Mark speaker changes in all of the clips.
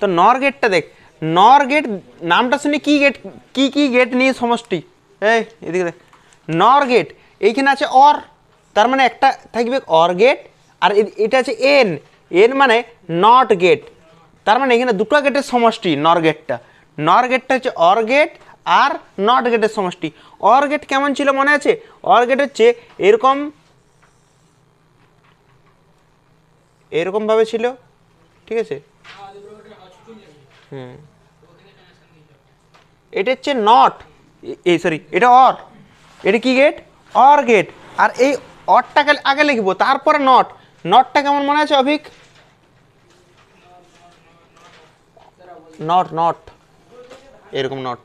Speaker 1: তো নর গেটটা দেখ, নর গেট নামটা শুনে কি গেট, কি গেট নিয়ে সমষ্টি, এই এদিকে দেখ, নর গেট এইখানে আছে অর, তার মানে একটা থাকবে অর গেট, আর এটা আছে এন, এন মানে নট গেট, তার মানে এখানে দুটো গেটের সমষ্টি নর গেটটা। নর গেটটা হচ্ছে অর গেট আর নট গেটের সমষ্টি। অর গেট কেমন ছিল মনে আছে? অর গেট হচ্ছে এরকম, এরকম ভাবে ছিল, ঠিক আছে। এটা হচ্ছে নট, এই সরি এটা অর, এটা কি গেট? OR gate. আর এই অরটাকে আগে লিখবো তারপরে নট। নটটা কেমন মনে আছে অভিক? নট নট এরকম নট,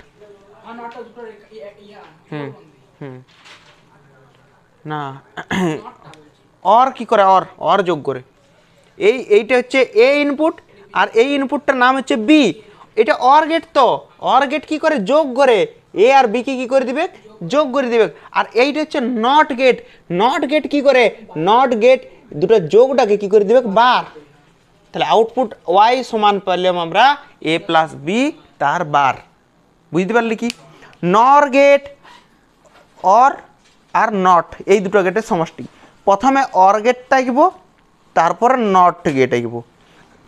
Speaker 1: না অর কি করে, অর অর যোগ করে, এইটা হচ্ছে এ ইনপুট আর এই ইনপুটটার নাম হচ্ছে বি, এটা অর গেট। তো অর গেট কি করে? যোগ করে, এ আর বি কে কি করে দিবে? যোগ করে দিবে। আর এইটা হচ্ছে নট গেট। নট গেট কি করে? নট গেট দুটো যোগটাকে কি করে দিবে? বার। তাহলে আউটপুট ওয়াই সমান পেলাম আমরা এ প্লাস বি তার বার। বুঝতে পারলি কি? নর গেট, অর আর নট এই দুটো গেটের সমষ্টি। প্রথমে অর গেটটা আঁকব, তারপরে নট গেট আঁকব,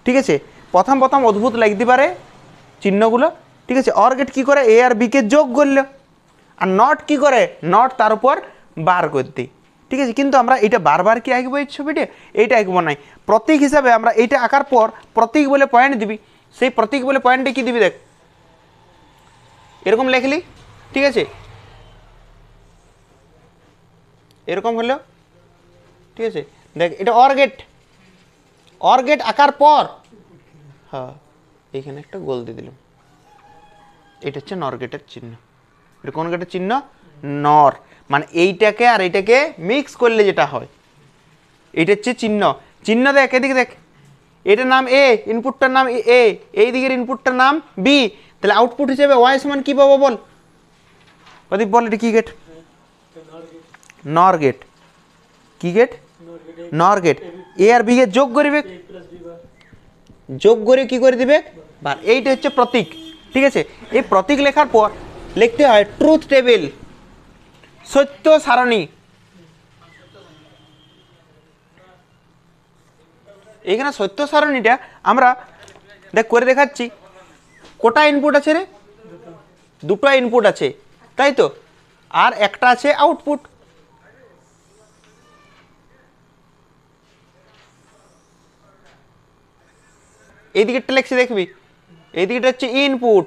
Speaker 1: ঠিক আছে। প্রথম অদ্ভুত লাগতে পারে চিহ্নগুলো, ঠিক আছে। অর গেট কী করে? এ আর বিকে যোগ করলো, আর নট কি করে? নট তার উপর বার করতে, ঠিক আছে। কিন্তু আমরা এটা বারবার কি আঁকবো এই ছবিটা? এইটা আঁকবো নাই, প্রতীক হিসাবে আমরা এইটা আঁকার পর প্রতীক বলে পয়েন্ট দিবি, সেই প্রতীক বলে পয়েন্টে কি দিবি দেখ, এরকম লেখলি, ঠিক আছে, এরকম হলো, ঠিক আছে। দেখ এটা অর গেট, অর গেট আঁকার পর হ্যাঁ এইখানে একটা গোল দিয়ে দিলাম, এটা হচ্ছে নর গেটের চিহ্ন। এটা কোন গেটের চিহ্ন? নর, মানে এইটাকে আর এইটাকে মিক্স করলে যেটা হয়, এটা হচ্ছে চিহ্ন। চিহ্ন দেখ, এদিকে দেখ, এটার নাম এ, ইনপুটটার নাম এ, এই দিকের ইনপুটটার নাম বি, তাহলে আউটপুট হিসেবে ওয়াই সমান কি পাবো বল? প্রদীপ বল, এটা কি গেট? নর গেট। কি গেট? নর গেট। এ আর বি কে যোগ করিবে, যোগ করে কি করে দিবে? বার। এইটা হচ্ছে প্রতীক, ঠিক আছে। এই প্রতীক লেখার পর লিখতে হয় ট্রুথ টেবিল, সত্য সারণী। এইখানে সত্য সারণীটা আমরা দেখ করে দেখাচ্ছি। কটা ইনপুট আছে রে? দুটো ইনপুট আছে, তাই তো, আর একটা আছে আউটপুট। এই দিকেরটা লিখছি দেখবি, এই দিকেরটা হচ্ছে ইনপুট,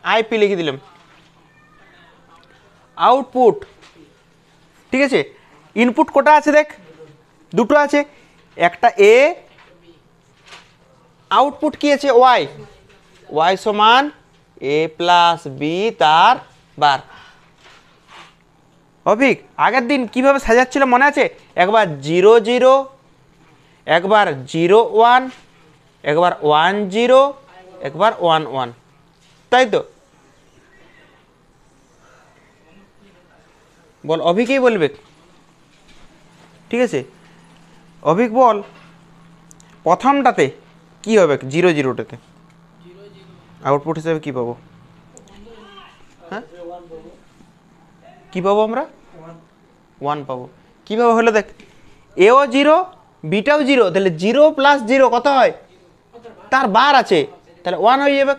Speaker 1: আইপি লিখে দিলাম, আউটপুট, ঠিক আছে। ইনপুট কটা আছে দেখ? দুটো আছে, একটা এ, আউটপুট কি আছে? ওয়াই। ওয়াই সমান এ প্লাস বি তার বার। অভিক আগের দিন কিভাবে সাজাচ্ছিল মনে আছে? একবার 0 0, একবার 0 1, একবার 1 0, একবার 1 1, তাই তো? বল, অভিকই বলবে, ঠিক আছে। অভিক বল প্রথমটাতে কি হবে? 0 0টাতে আউটপুট হিসেবে কি পাবো? হ্যাঁ কি পাবো আমরা? 1 পাবো। কীভাবে হলো দেখ, এও 0 বিটাও 0, তাহলে 0 প্লাস 0 কত হয়? তার বার আছে, তাহলে 1 হয়ে যাবে।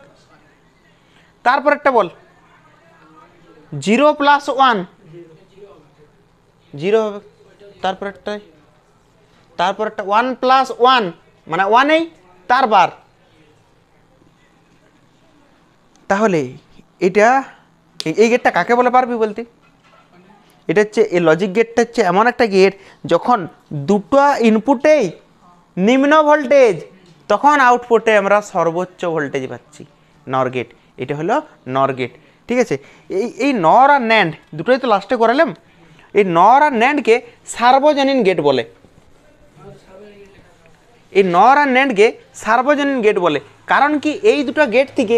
Speaker 1: তারপর একটা বল, 0 প্লাস 1 0 হবে। তারপর একটা 1 প্লাস 1 মানে 1এই তার বার। তাহলে এটা এই গেটটা কাকে বলে পারবি বলতে? এটা হচ্ছে এই লজিক গেটটা হচ্ছে এমন একটা গেট যখন দুটো ইনপুটেই নিম্ন ভোল্টেজ, তখন আউটপুটে আমরা সর্বোচ্চ ভোল্টেজ পাচ্ছি, নর গেট। এটা হলো নর গেট, ঠিক আছে। এই নর আর ন্যান্ড দুটোই তো লাস্টে করালাম। এই নর আর ন্যান্ডকে সার্বজনীন গেট বলে, এই নর আর ন্যান্ডকে সার্বজনীন গেট বলে। কারণ কি? এই দুটো গেট থেকে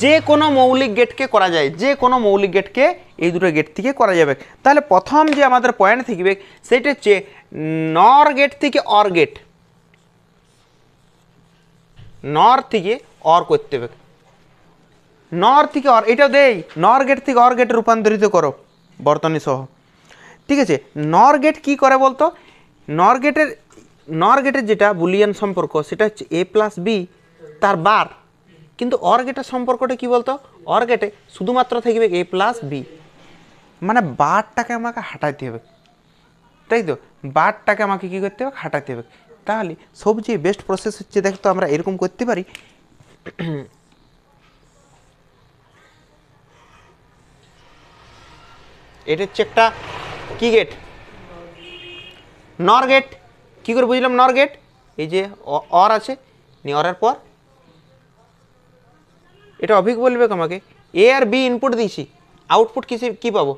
Speaker 1: যে কোনো মৌলিক গেটকে করা যায়, যে কোনো মৌলিক গেটকে এই দুটো গেট থেকে করা যাবে। তাহলে প্রথম যে আমাদের পয়েন্ট থাকবে সেটা হচ্ছে নর গেট থেকে অর গেট, নর থেকে অর করতে হবে, নর থেকে অর, এটা দেই নর গেট থেকে অর গেটে রূপান্তরিত করো বর্তনী সহ। ঠিক আছে, নর গেট কী করে বলতো, নর গেটের যেটা বুলিয়ান সম্পর্ক সেটা হচ্ছে এ প্লাস বি তার বার, কিন্তু অর গেটের সম্পর্কটা কী বলতো, অর গেটে শুধুমাত্র থাকবে এ প্লাস বি, মানে বারটাকে আমাকে হাঁটাইতে হবে, তাই তো, বারটাকে আমাকে কী করতে হবে, হাঁটাতে হবে। তাহলে সবচেয়ে বেস্ট প্রসেস হচ্ছে দেখতো আমরা এরকম করতে পারি, এটা হচ্ছে একটা কি গেট, নর গেট। কী করে বুঝলাম নর গেট, এই যে অর আছে, অরের পর এটা অভিক বলবে আমাকে এ আর বি ইনপুট দিয়েছি, আউটপুট কী পাবো,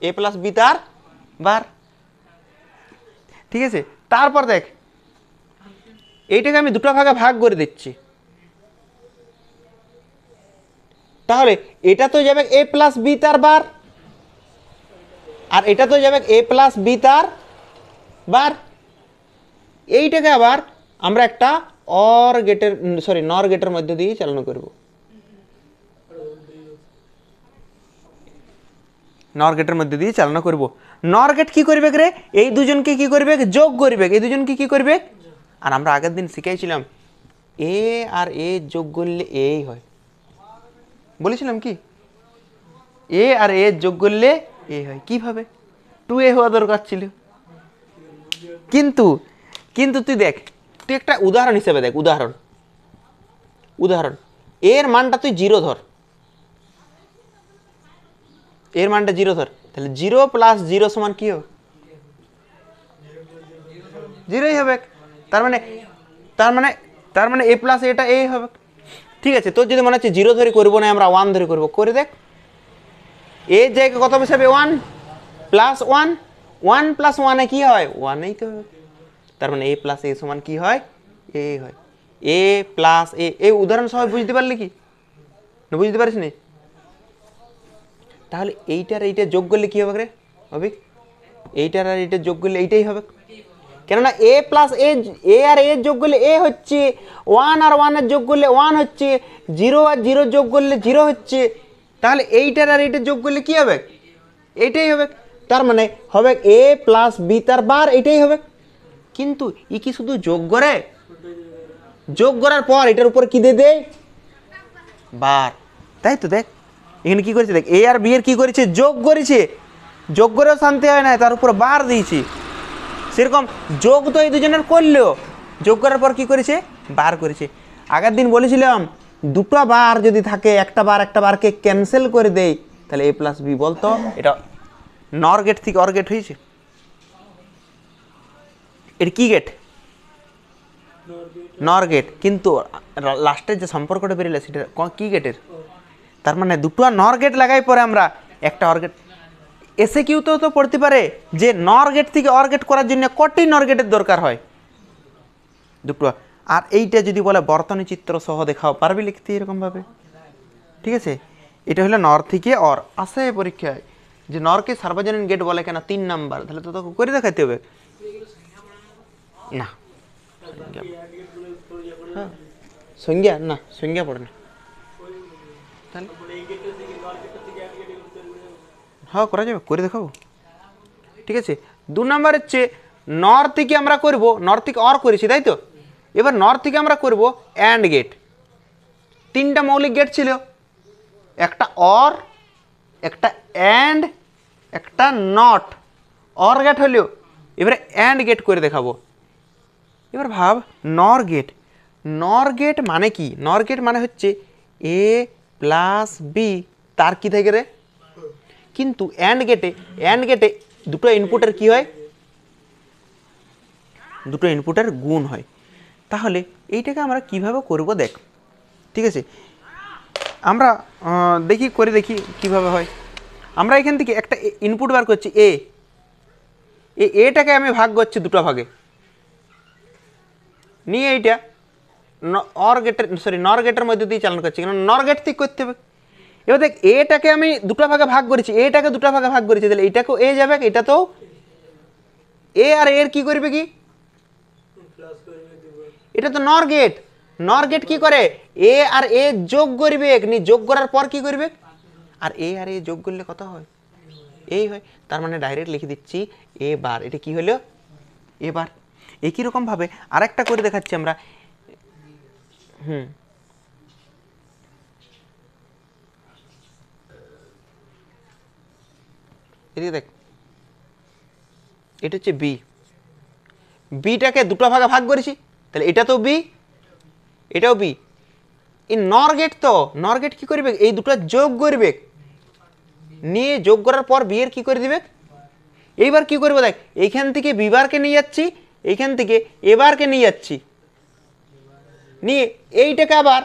Speaker 1: এ প্লাস বি তার বার। ঠিক আছে, তারপর দেখ এইটাকে আমি দুটো ভাগে ভাগ করে দিচ্ছি, তাহলে এটা তো যাবে এ প্লাস বি তার বার, আর এটা তো যাবে এ প্লাস বি তার বার। এইটাকে আবার আমরা একটা অর গেটের নর গেটের মধ্যে দিয়ে চালনা করব, নর গেটের মধ্যে দিয়ে চালনা করব। নর গেট কি করবে রে, এই দুজনকে কি করবে, যোগ করবে, এই দুজনকে কি করবে, আর আমরা আগের দিন শিখাইছিলাম এ আর এ যোগ করলে এই হয়, বলেছিলাম কি এ আর এ যোগ করলে এ হয়, কিভাবে, 2a হওয়া দরকার ছিল, কিন্তু কিন্তু তুই দেখ, তুই একটা উদাহরণ হিসেবে দেখ, উদাহরণ এর মানটা তুই 0 ধর, এর মানটা 0 ধর, তাহলে 0 প্লাস 0 সমান কি হবে, 0ই হবে, তার মানে এ প্লাস এটা এ হবে। ঠিক আছে, তোর যদি মনে হচ্ছে 0 ধরে করবো না, আমরা 1 ধরে করবো, করে দেখ, এর জায়গায় কত বসাবে 1 প্লাস 1, 1 প্লাস 1 কি হয় 1ই তো হবে, তার মানে এ প্লাস এ সমান কি হয়, এ হয়, এ প্লাস এ। এই উদাহরণ সবাই বুঝতে পারলি কি না, বুঝতে পারিস নি, তাহলে এইটার এইটা যোগ করলে কি হবে রে অভিক, এইটার আর এইটা যোগ করলে এইটাই হবে, কেননা এ প্লাস এ আর এ যোগ করলে এ হচ্ছে, 1 আর 1 এর যোগ করলে 1 হচ্ছে, 0 আর 0 যোগ করলে 0 হচ্ছে, তাহলে এইটার আর এইটা যোগ করলে কি হবে, এইটাই হবে, তার মানে হবে এ প্লাস বি তার বার, এইটাই হবে। কিন্তু ই কি শুধু যোগ করে, যোগ করার পর এটার উপর কি দিয়ে দেয়, বার, তাই তো, দেখ এখানে কি করেছে, দেখ এ আর বি এর কি করেছে, যোগ করেছে, যোগ করেও শান্তি হয় না, তার উপর বার দিয়েছি, সেরকম যোগ তো এই দুজনের করলেও যোগ করার পর কি করেছে, বার করেছে। আগের দিন বলেছিলাম দুটো বার যদি থাকে, একটা বারকে ক্যান্সেল করে দেয়, তাহলে এ প্লাস বি বলতো, এটা নর গেট থেকে অর গেট হয়েছে, এটা কি গেট, নর গেট, কিন্তু লাস্টের যে সম্পর্কটা বেরিয়ে সেটা কি গেটের, তার মানে দুটো নর গেট লাগাই পরে আমরা একটা অর গেট। এসে কিউতেও তো পড়তে পারে যে নর গেট থেকে অর গেট করার জন্য কটি নর গেটের দরকার হয়, দুটো। আর এইটা যদি বলে বর্তনী চিত্র সহ দেখাও, পারবি লিখতে এরকমভাবে, ঠিক আছে। এটা হলো নর থেকে অর, আসে পরীক্ষায় যে নরকে সার্বজনীন গেট বলে কেন 3 নাম্বার, তাহলে তো তোকে করে দেখাতে হবে না, হ্যাঁ সংজ্ঞা না, সংজ্ঞা পড়ে না, তাহলে হ্যাঁ করা যাবে, করে দেখাবো, ঠিক আছে। 2 নাম্বার হচ্ছে নর থেকে আমরা করব, নর থেকে অর করেছি তাই তো, এবার নর থেকে আমরা করব অ্যান্ড গেট, 3টা মৌলিক গেট ছিল, একটা অর, একটা অ্যান্ড, একটা নট, অর গেট হলেও এবারে অ্যান্ড গেট করে দেখাবো। এবার ভাব নর গেট, নর গেট মানে কি, নর গেট মানে হচ্ছে এ প্লাস বি তার কি থাকে রে, কিন্তু অ্যান্ড গেটে দুটো ইনপুটের কি হয়, দুটো ইনপুটের গুণ হয়। তাহলে এইটাকে আমরা কিভাবে করব দেখ, ঠিক আছে, আমরা দেখি করে দেখি কিভাবে হয়। আমরা এখান থেকে একটা ইনপুট বার করছি এটাকে আমি ভাগ করছি দুটো ভাগে, নিয়ে এইটা অর গেটের নর গেটের মধ্যে দিয়ে চালনা করছি, কারণ নর গেট থেকে করতে হবে। এবার দেখ এটাকে আমি দুটো ভাগে ভাগ করেছি, এটাকে দুটো ভাগে ভাগ করেছি, তাহলে এটাকেও এ যাবে, এটা তো এ আর এর কি করবে কি এটা তো নর গেট। নর গেট কি করে, এ আর এ যোগ করবে, নি যোগ করার পর কি করবে, আর এ যোগ করলে কত হয়, এই হয়। তার মানে ডাইরেক্ট লিখে দিচ্ছি এ বার, এটা কি হলো এ বার। একই রকম ভাবে আরেকটা করে দেখাচ্ছি আমরা। এদিকে দেখ, এটা হচ্ছে বি, বিটাকে দুটো ভাগে ভাগ করেছি, তাহলে এটা তো বি, এটাও বি। এই নর গেট তো, নর গেট কি করবে, এই দুটো যোগ করবে, নিয়ে যোগ করার পর বি এর কি করে দিবে। এইবার কি করবো দেখ, এইখান থেকে বি বারকে নিয়ে যাচ্ছি, এইখান থেকে এ বারকে নিয়ে যাচ্ছি, নিয়ে এইটাকে আবার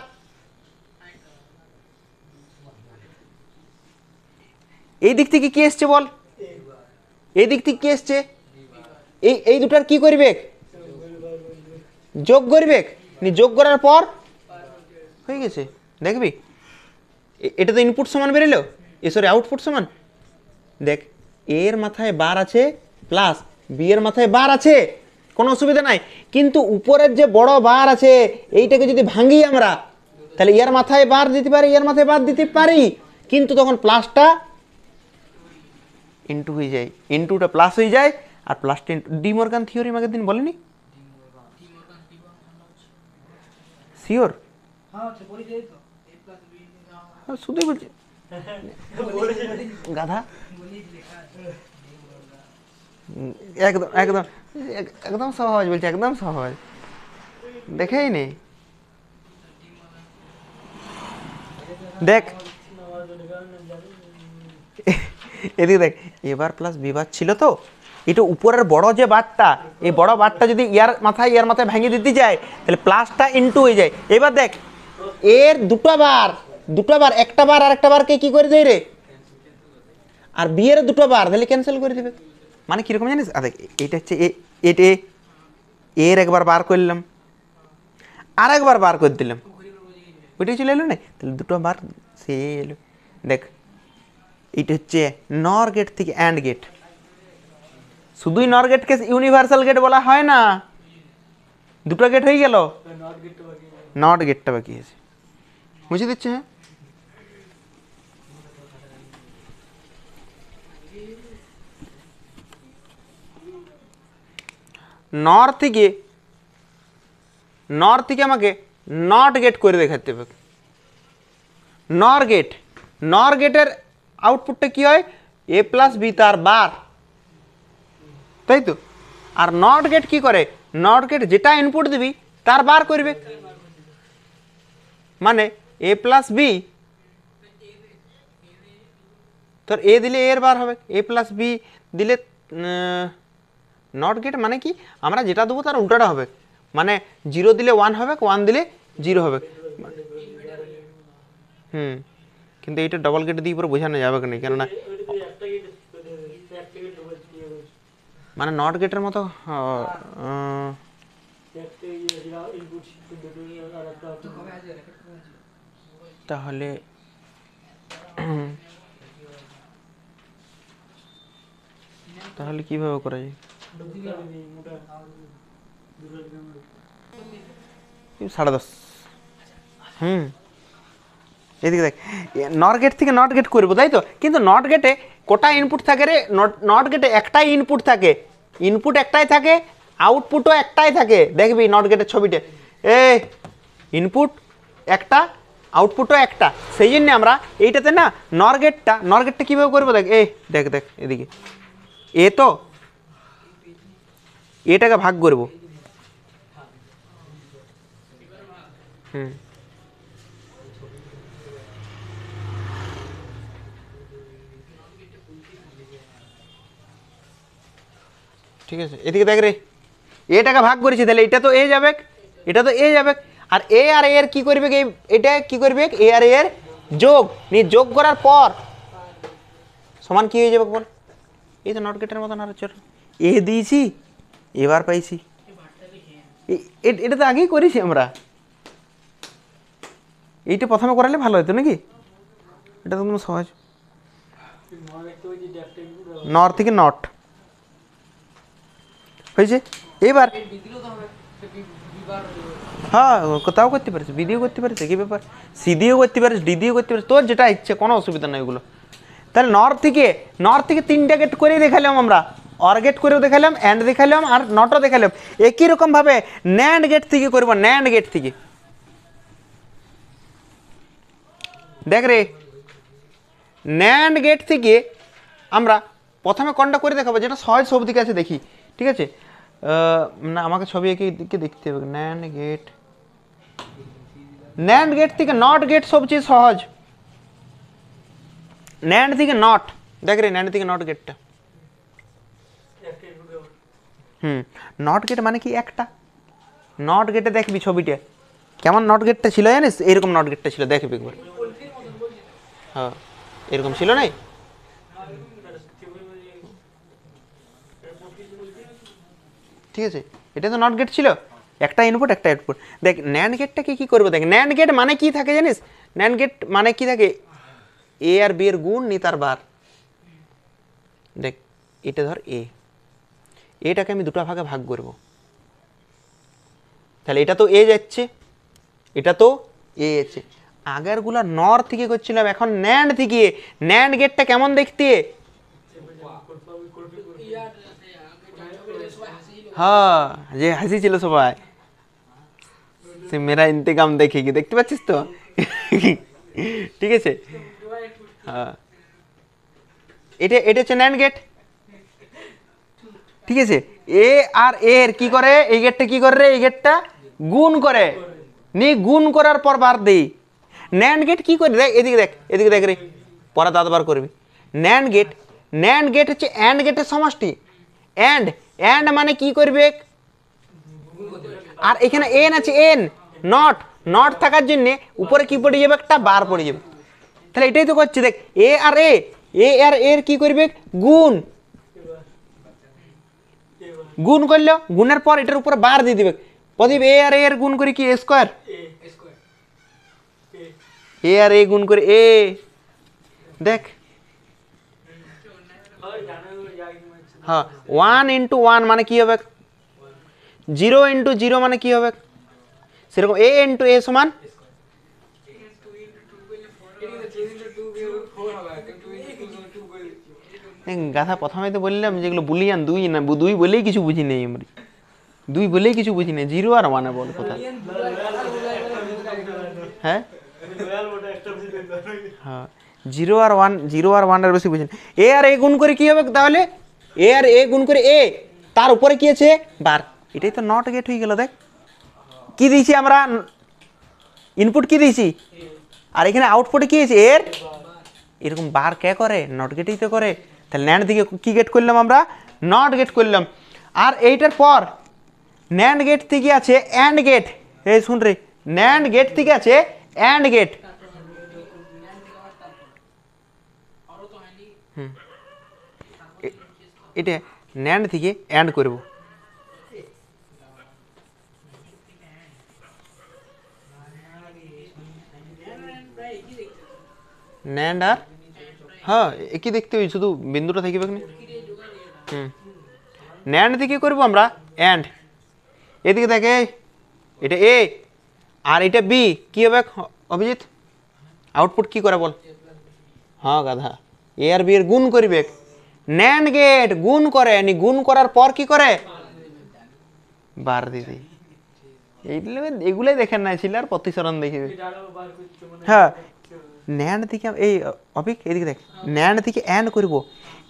Speaker 1: এই দিক থেকে কি এসছে বল, এই দিক থেকে কি এসছে, এই দুটার কি করবে, যোগ করবে, নি যোগ করার পর হয়ে গেছে। দেখবি এটা তো ইনপুট সমান বেরোলো, সরি আউটপুট সমান। দেখ এর মাথায় বার আছে প্লাস বি এর মাথায় বার আছে, কোনো অসুবিধা নাই, কিন্তু উপরের যে বড় বার আছে এইটাকে যদি ভাঙি আমরা, তাহলে এর মাথায় বার দিতে পারি, এর মাথায় বার দিতে পারি, কিন্তু তখন প্লাসটা ইনটু হয়ে যায়, ইনটুটা প্লাস হয়ে যায়, আর প্লাসটা ডি মর্গান থিওরি আগের দিন বলেনি, শিওর শুধুই বলছি গাধা, একদম একদম একদম সহজ বলছে, একদম সহজ, দেখেই নেই। দেখ এদিকে দেখ, এবার প্লাস বিবার ছিল তো, এটা উপরের বড় যে বারটা, এই বড় বারটা যদি ইয়ার মাথায় ভেঙে দিতে যায়, তাহলে প্লাসটা ইনটু হয়ে যায়। এবার দেখ এর দুটো বার একটা বার আর একটা বারকে কি করে দেয় রে, আর বি এর দুটো বার তাহলে ক্যান্সেল করে দেবে। মানে কিরকম জানিস, দেখ এটা হচ্ছে এটা এর একবার বার করলাম, আর একবার বার করে দিলাম, ওইটাই চলে এলো না, তাহলে দুটো বার সে এলো। দেখ এটা হচ্ছে নর গেট থেকে অ্যান্ড গেট, শুধুই নর গেটকে ইউনিভার্সাল গেট বলা হয় না, দুটো গেট হয়ে গেল, নট গেটটা বাকি আছে, বুঝে দিচ্ছে। হ্যাঁ নর থেকে আমাকে নট গেট করে দেখাতে হবে। নর গেটের আউটপুটটা কি হয়, এ প্লাস বি তার বার, তাই তো। আর নট গেট কি করে, নট গেট যেটা ইনপুট দিবি তার বার করবে, মানে এ প্লাস বি, তোর এ দিলে এর বার হবে, এ প্লাস বি দিলে নট গেট মানে কি, আমরা যেটা দেবো তার উল্টাটা হবে, মানে 0 দিলে 1 হবে, 1 দিলে 0 হবে। কিন্তু এইটা ডবল গেট দিয়ে পুরো বোঝানো যাবে না, কেননা মানে নট গেটের মতো তাহলে তাহলে কিভাবে করা যায়, 10:30। এদিকে দেখ নট গেট থেকে নট গেট করবো, তাই তো, কিন্তু নট গেটে কোটা ইনপুট থাকে রে, নট গেটে একটাই ইনপুট থাকে, ইনপুট একটাই থাকে, আউটপুটও একটাই থাকে। দেখবি নট গেটের ছবিতে, ইনপুট একটা আউটপুটও একটা, সেই জন্য আমরা এইটাতে না নর গেটটা কীভাবে করবো, দেখ দেখ এদিকে তো এটাকে ভাগ করবো, ঠিক আছে। এদিকে দেখ রে, এটাকে ভাগ করেছি, তাহলে এটা তো এ যাবে, এটা তো এ যাবে, আর এর কি করবে, এটা কি করবে, এ আর এর যোগ, যোগ করার পর সমান কি হয়ে যাবে বল, এই তো নট গেটের মতন। আর চল এ দিয়েছি, এবার পাইছি, এটা তো আগেই করেছি আমরা, এইটা প্রথমে করালে ভালো হতো নাকি, এটা তো কোনো সহজ, নর থেকে নট হয়েছে। এবার হ্যাঁ তাও করতে পারিস, বি দিয়েও করতে পারিস, কি ব্যাপার, সি দিয়েও করতে পারিস, ডি দিয়েও করতে পারিস, তোর যেটা ইচ্ছে, কোনো অসুবিধা নেই ওগুলো। তাহলে নর থেকে 3টে গেট করেই দেখালাম আমরা, অর গেট করেও দেখালাম, অ্যান্ড দেখালাম, আর নটও দেখালাম। একই রকমভাবে ন্যান্ড গেট থেকে করবো, ন্যান্ড গেট থেকে। দেখ রে, ন্যান্ড গেট থেকে আমরা প্রথমে কোনটা করে দেখাবো, যেটা সহজ সব দিকে আছে দেখি, ঠিক আছে? না আমাকে ছবি এঁকে দিকে দেখতে হবে। ন্যান্ড গেট থেকে নট গেট সবচেয়ে সহজ। ন্যান্ড থেকে নট, দেখ রে ন্যান্ড থেকে নট গেটটা। নট গেট মানে কি একটা, নট গেটে দেখবি ছবিটা কেমন নট গেটটা ছিল জানিস, এরকম নট গেটটা ছিল, দেখবি একবার। হ্যাঁ এরকম ছিল নাই, ঠিক আছে? এটা তো নট গেট ছিল, একটা ইনপুট একটা আউটপুট। দেখ ন্যান্ড গেটটাকে কি করবো, দেখ ন্যান্ড গেট মানে কি থাকে জানিস, ন্যান্ড গেট মানে কি থাকে, এ আর বি এর গুণ নি তার বার। দেখ এটা ধর এটাকে আমি দুটো ভাগে ভাগ করব, তাহলে এটা তো এ যাচ্ছে, এটা তো এ যাচ্ছে। আগেরগুলা নর থেকে করছিলাম, এখন ন্যান্ড থেকে। ন্যান্ড গেটটা কেমন দেখতে, হ্যাঁ যে হাসি ছিল সবাই, সে মেরা ইন্তেকাম দেখে কি, দেখতে পাচ্ছিস তো? ঠিক আছে, হ্যাঁ এটা হচ্ছে ন্যান্ড গেট, ঠিক আছে? এ আর এর কি করে, এই গেটটা কি করে রে, এই গেটটা গুণ করে নি, গুণ করার পর বার দেই। ন্যান্ড গেট কি করে, দেখ এদিকে দেখ, এদিকে দেখ রে, পরে দাঁত বার করবি। ন্যান্ড গেট হচ্ছে অ্যান্ড গেটের সমষ্টি। অ্যান্ড মানে কি করবে, আর এখানে এন আছে, এন নট থাকার জন্য উপরে কি পড়ে যাবে, একটা বার পড়ে যাবে। তাহলে এটাই তো করছে, দেখ এ আর এর কি করবে, গুণ করলো, গুণের পর এটার উপর বার দিয়ে দিবে। প্রদীপ এ আর এর গুণ করে কি, এ স্কোয়ার, এ আর এ গুণ করে এ, দেখ হ্যাঁ 1 ইন্টু 1 মানে কি হবে, 0 ইন্টু 0 মানে কি হবে, সেরকম এ ইন্টু এ সমান, গাধা প্রথমে তো বললাম যেগুলো বুলিয়ান, দুই না, দুই বলেই কিছু বুঝি নেই আমরা, দুই বলেই কিছু বুঝি নেই, 0 আর 1 বল কোথায়, হ্যাঁ হ্যাঁ 0 আর 1 এর বেশি বুঝি না। এ আর এ গুণ করে কি হবে তাহলে, এ আর এ গুণ করে এ, তার উপরে কি আছে বার, এটাই তো নট গেট হয়ে গেল। দেখ কি দিয়েছি আমরা, ইনপুট কি দিয়েছি, আর এখানে আউটপুটে কি আছে, এর এরকম বার কে করে, নট গেটই তো করে। তাহলে ন্যান্ড দিকে কি গেট করলাম আমরা, নট গেট করলাম। আর এইটার পর ন্যান্ড গেট থেকে আছে অ্যান্ড গেট, এই শুন রে, ন্যান্ড গেট থেকে আছে অ্যান্ড গেট। এটা ন্যান্ড থেকে অ্যান্ড করব, ন্যান্ড আর হ্যাঁ একই দেখতে হবে, শুধু বিন্দুটা থাকবে না। ন্যান্ড থেকে করবো আমরা অ্যান্ড, এদিকে দেখে এটা এ আর এটা বি, কি হবে অভিজিৎ, আউটপুট কি করে বল, হ্যাঁ গাধা এ আর বি এর গুণ করবে। ন্যান্ড গেট গুণ করে, গুণ করার পর কি করে, বার দিদি। এগুলোই দেখেন না ছিল, আর প্রতিসরণ দেখিবে। হ্যাঁ ন্যান্ড থেকে এই অপিক এদিকে দেখ, ন্যান্ড থেকে অ্যান্ড করব।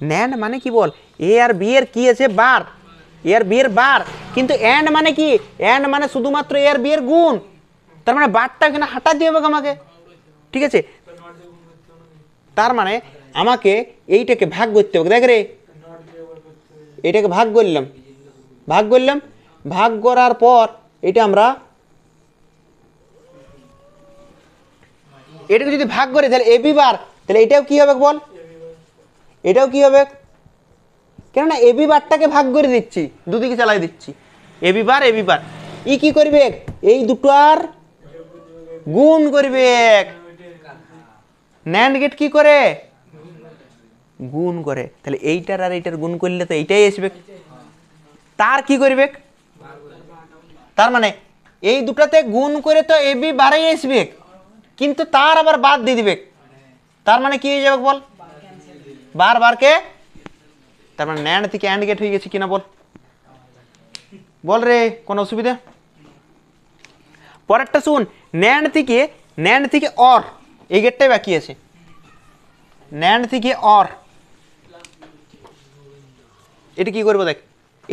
Speaker 1: ন্যান্ড মানে কি বল, এ আর বি এর কি আছে বার, এ আর বি এর বার, কিন্তু অ্যান্ড মানে কি, অ্যান্ড মানে শুধুমাত্র এ আর বি এর গুণ, তার মানে বারটা এখানে হাঁটা দিয়ে হবে আমাকে, ঠিক আছে? তার মানে আমাকে এইটাকে ভাগ করতে হবে, দেখ রে এটাকে ভাগ করলাম, ভাগ করার পর এটা আমরা এটাকে যদি ভাগ করি তাহলে এবি বার, তাহলে এটাও কি হবে বল, এটাও কি হবে, কেননা এবি বারটাকে ভাগ করে দিচ্ছি, দুদিকে চালাই দিচ্ছি, এবি বার ই কি করবে, এই দুটোর গুণ করবে। ন্যান্ড গেট কি করে, গুণ করে, তাহলে এইটার আর এইটার গুণ করলে তো এইটাই আসবে, তার কি করবে, তার মানে এই দুটাতে গুণ করে তো এ বি বারেই আসবে, কিন্তু তার আবার বাদ দিয়ে দিবে, তার মানে কি হয়ে যাবে বল, বারকে, তার মানে ন্যান্ড থেকে অ্যান্ড গেট হয়ে গেছে কিনা বল, বল রে কোনো অসুবিধা? পরেরটা শুন, ন্যান্ড থেকে অর, এই গেটটাই বাকি আছে, ন্যান্ড থেকে অর, এটা কি করবো দেখ,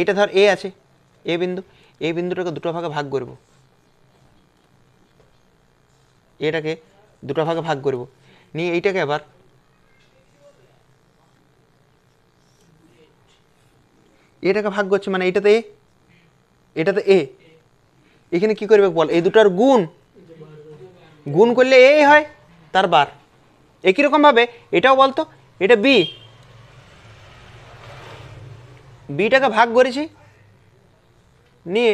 Speaker 1: এটা ধর এ আছে, এ বিন্দু, এই বিন্দুটাকে দুটো ভাগে ভাগ করব, এটাকে দুটো ভাগে ভাগ করব, নিয়ে এইটাকে আবার এটাকে ভাগ করছে, মানে এটাতে এ, এখানে কি করবে বল, এই দুটার গুণ করলে এ হয়, তার বার। একই রকম ভাবে এটাও বলতো, এটা বিটাকে ভাগ করেছি, নিয়ে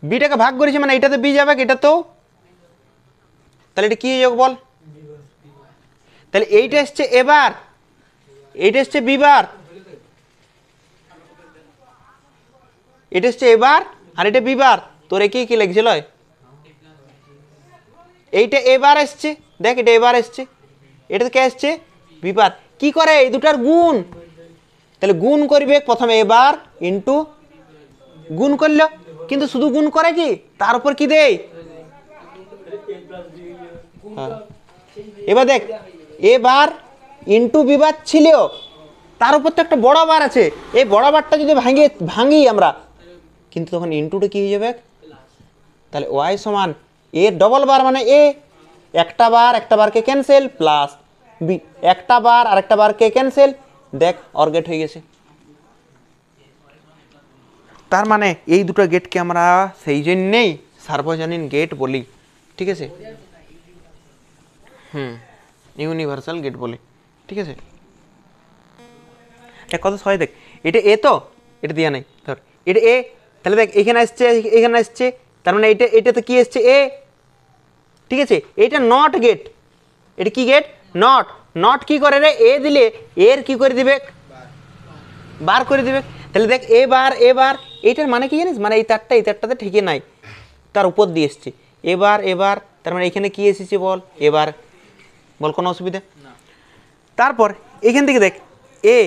Speaker 1: বিটাকে ভাগ করেছি মানে এটাতে বি যাবে, এটা তো, তাহলে এটা কি হয়ে যাবে বল, তাহলে এইটা এসছে এবার, এইটা এসছে বিবার, এটা এসছে এবার, আর এটা বিবার, তোর একই কি লাগছিল, এইটা এবার এসছে, দেখ এটা এবার এসছে, এটা কে এসছে বিবার, কি করে এই দুটার গুণ, তাহলে গুণ করবে প্রথমে এবার ইন্টু, গুণ করলো, কিন্তু শুধু গুণ করে কি, তার উপর কি দেয়, এবার দেখ এবার ইন্টু বিবার ছিল, তার উপর তো একটা বড় বার আছে, এই বড় বারটা যদি ভাঙি আমরা, কিন্তু তখন ইন্টুটা কি হয়ে যাবে, তাহলে ওয়াই সমান এর ডবল বার মানে এ, একটা বারকে ক্যান্সেল, প্লাস বি একটা বার আর একটা বারকে ক্যান্সেল, দেখ অর গেট হয়ে গেছে। তার মানে এই দুটো গেটকে আমরা সেই জন্যেই সার্বজনীন গেট বলি, ঠিক আছে, ইউনিভার্সাল গেট বলি, ঠিক আছে। কত সহজ, দেখ এটা এ তো, এটা দিয়া নাই ধর, এটা এ, তাহলে দেখ এখানে আসছে, তার মানে এটা তো কি এসছে এ, ঠিক আছে, এটা নট গেট, এটা কি গেট, নট কি করে রে, এ দিলে এর কি করে দিবে, বার করে দিবে, তাহলে দেখ এবার এইটার মানে কি জানিস, মানে এই তারটাতে ঠিকই নাই, তার উপর দিয়ে এসছে এবার, তার মানে এখানে কি এসেছে বল, এবার, বল কোনো অসুবিধা? তারপর এখান থেকে দেখ এ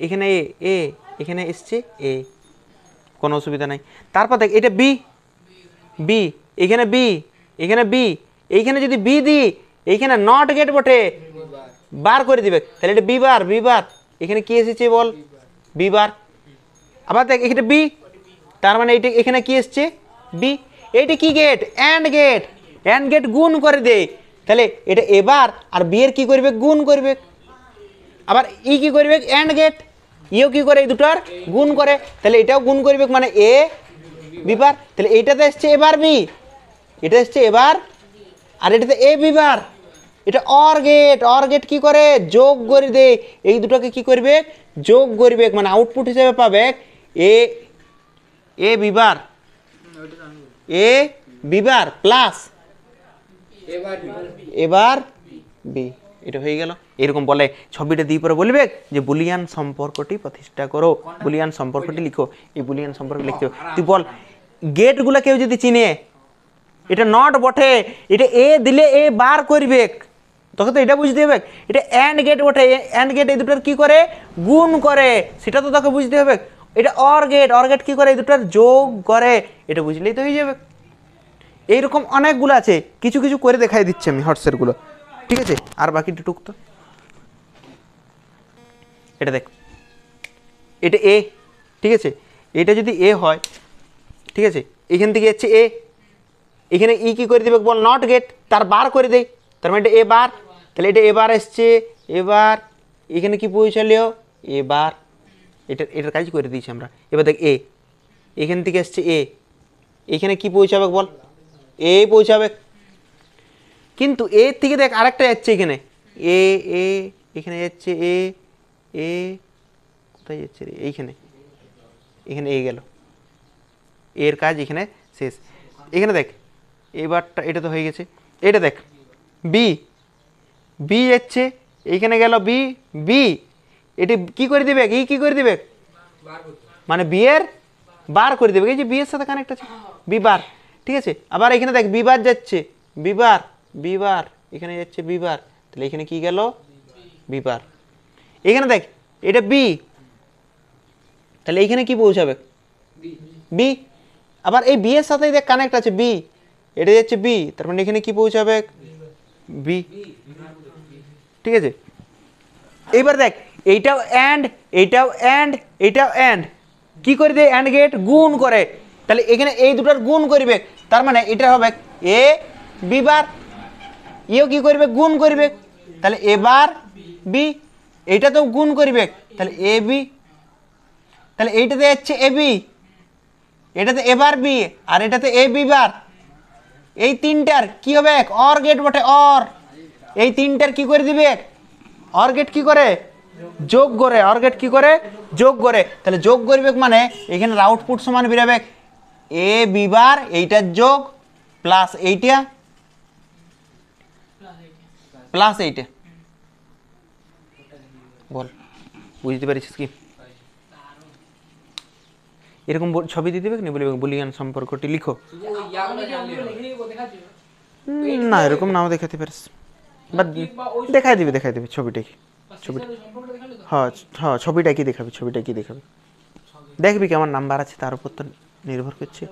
Speaker 1: এখানে এখানে এসছে এ, কোনো অসুবিধা নাই। তারপর দেখ এটা বি এখানে বি, এইখানে যদি বি দিই, এইখানে নট গেট বটে, বার করে দিবে, তাহলে এটা বিবার, এখানে কি এসেছে বল, বিবার। আবার দেখ এখানে বি, তার মানে এইটা এখানে কি এসছে বি, এইটা কি গেট, অ্যান্ড গেট গুণ করে দে, তাহলে এটা এবার আর বি এর কি করবে, গুণ করবে, আবার ই কি করবে, অ্যান্ড গেট, ইও কি করে, এই দুটার গুণ করে, তাহলে এটাও গুণ করবে, মানে এ বিবার, তাহলে এইটাতে এসছে এবার বি, এটা এসছে এবার, আর এটাতে এ বিবার, এটা অর গেট কি করে, যোগ করে দে, এই দুটোকে কি করবে, যোগ করবে, মানে আউটপুট হিসেবে পাবে এ বিবার প্লাস এবার বি, এটা হয়ে গেল। এরকম বলে ছবিটা দিয়ে পরে বলবে যে বুলিয়ান সম্পর্কটি প্রতিষ্ঠা করো, বুলিয়ান সম্পর্কটি লিখো, এই বুলিয়ান সম্পর্ক লিখতে তুই বল, গেটগুলো কেউ যদি চিনে, এটা নট বটে, এটা এ দিলে এ বার করবে, তোকে তো এটা বুঝতে হবে, এটা অ্যান্ড গেট বটে, অ্যান্ড গেট এই দুটার কি করে, গুণ করে, সেটা তো তোকে বুঝতে হবে। এটা অর গেট কি করে, এই দুটার যোগ করে, এটা বুঝলেই তো হয়ে যাবে। এইরকম অনেকগুলো আছে, কিছু কিছু করে দেখাই দিচ্ছি আমি হোয়াটসঅ্যাপগুলো, ঠিক আছে, আর বাকিটা টুক তো, এটা দেখ এটা এ, ঠিক আছে, এটা যদি এ হয়, ঠিক আছে, এখান থেকে যাচ্ছে এ, এখানে ই কি করে দেবে বল, নট গেট, তার বার করে দেয়, তার মানে এটা এ বার, তাহলে এটা এবার এসছে এবার, এখানে কি পৌঁছালো এবার, এটার কাজ করে দিয়েছি আমরা। এবার দেখ এখান থেকে এসছে এখানে কি পৌঁছাবে বল, এ পৌঁছাবে, কিন্তু এর থেকে দেখ আরেকটা যাচ্ছে, এখানে এখানে যাচ্ছে এ কোথায় যাচ্ছে রে, এখানে এ গেল, এর কাজ এখানে শেষ। এখানে দেখ এবারটা এটা তো হয়ে গেছে, এটা দেখ বি যাচ্ছে, এইখানে গেল বি, এটা কি করে দিবে, কি করে দিবে, মানে বি এর বার করে দেবে, এই যে বি এর সাথে কানেক্ট আছে বি বার, ঠিক আছে। আবার এখানে দেখ বি বার যাচ্ছে, বি বার এখানে যাচ্ছে বি বার, তাহলে এখানে কি গেল বি বার। এখানে দেখ এটা বি, তাহলে এইখানে কি পৌঁছাবে বি। আবার এই বি এর সাথে দেখ কানেক্ট আছে বি, এটা যাচ্ছে বি, তার মানে এখানে কি পৌঁছাবে বি, ঠিক আছে। এইবার দেখ এইটাও অ্যান্ড এইটাও অ্যান্ড এইটাও অ্যান্ড, কি করে দেয় অ্যান্ড গেট গুণ করে, তাহলে এখানে এই দুটার গুণ করবে, তার মানে এটা হবে এ বি বার, ইও কি করবে গুণ করবে, তাহলে এ বার বি, এইটা তো গুণ করবে তাহলে এ বি, তাহলে এইটাতে যাচ্ছে এ বি, এটাতে এ বার বি, আর এটাতে এ বি বার, এই তিনটার কি হবে অর গেট বটে অর, এই তিনটার কি করে দিবে অর গেট কি করে যোগ করে, অর গেট কি করে যোগ করে, তাহলে যোগ করবে মানে এখানে আউটপুট সমান বেরোবে এ বি বার, এইটার যোগ প্লাস এইটা প্লাস এইটা। বল বুঝতে পারিস কি? এরকম ছবি দিয়ে দেবে বলে বুলিয়ান সম্পর্কটি লিখো, না এরকম নাও দেখাতে পারিস, বাট দেখাই দিবে ছবিটা কি, ছবিটা হ্যাঁ হ্যাঁ ছবিটা কি দেখাবে, ছবিটা কি দেখাবে দেখবি কি আমার নাম্বার আছে তার উপর তো নির্ভর করছে,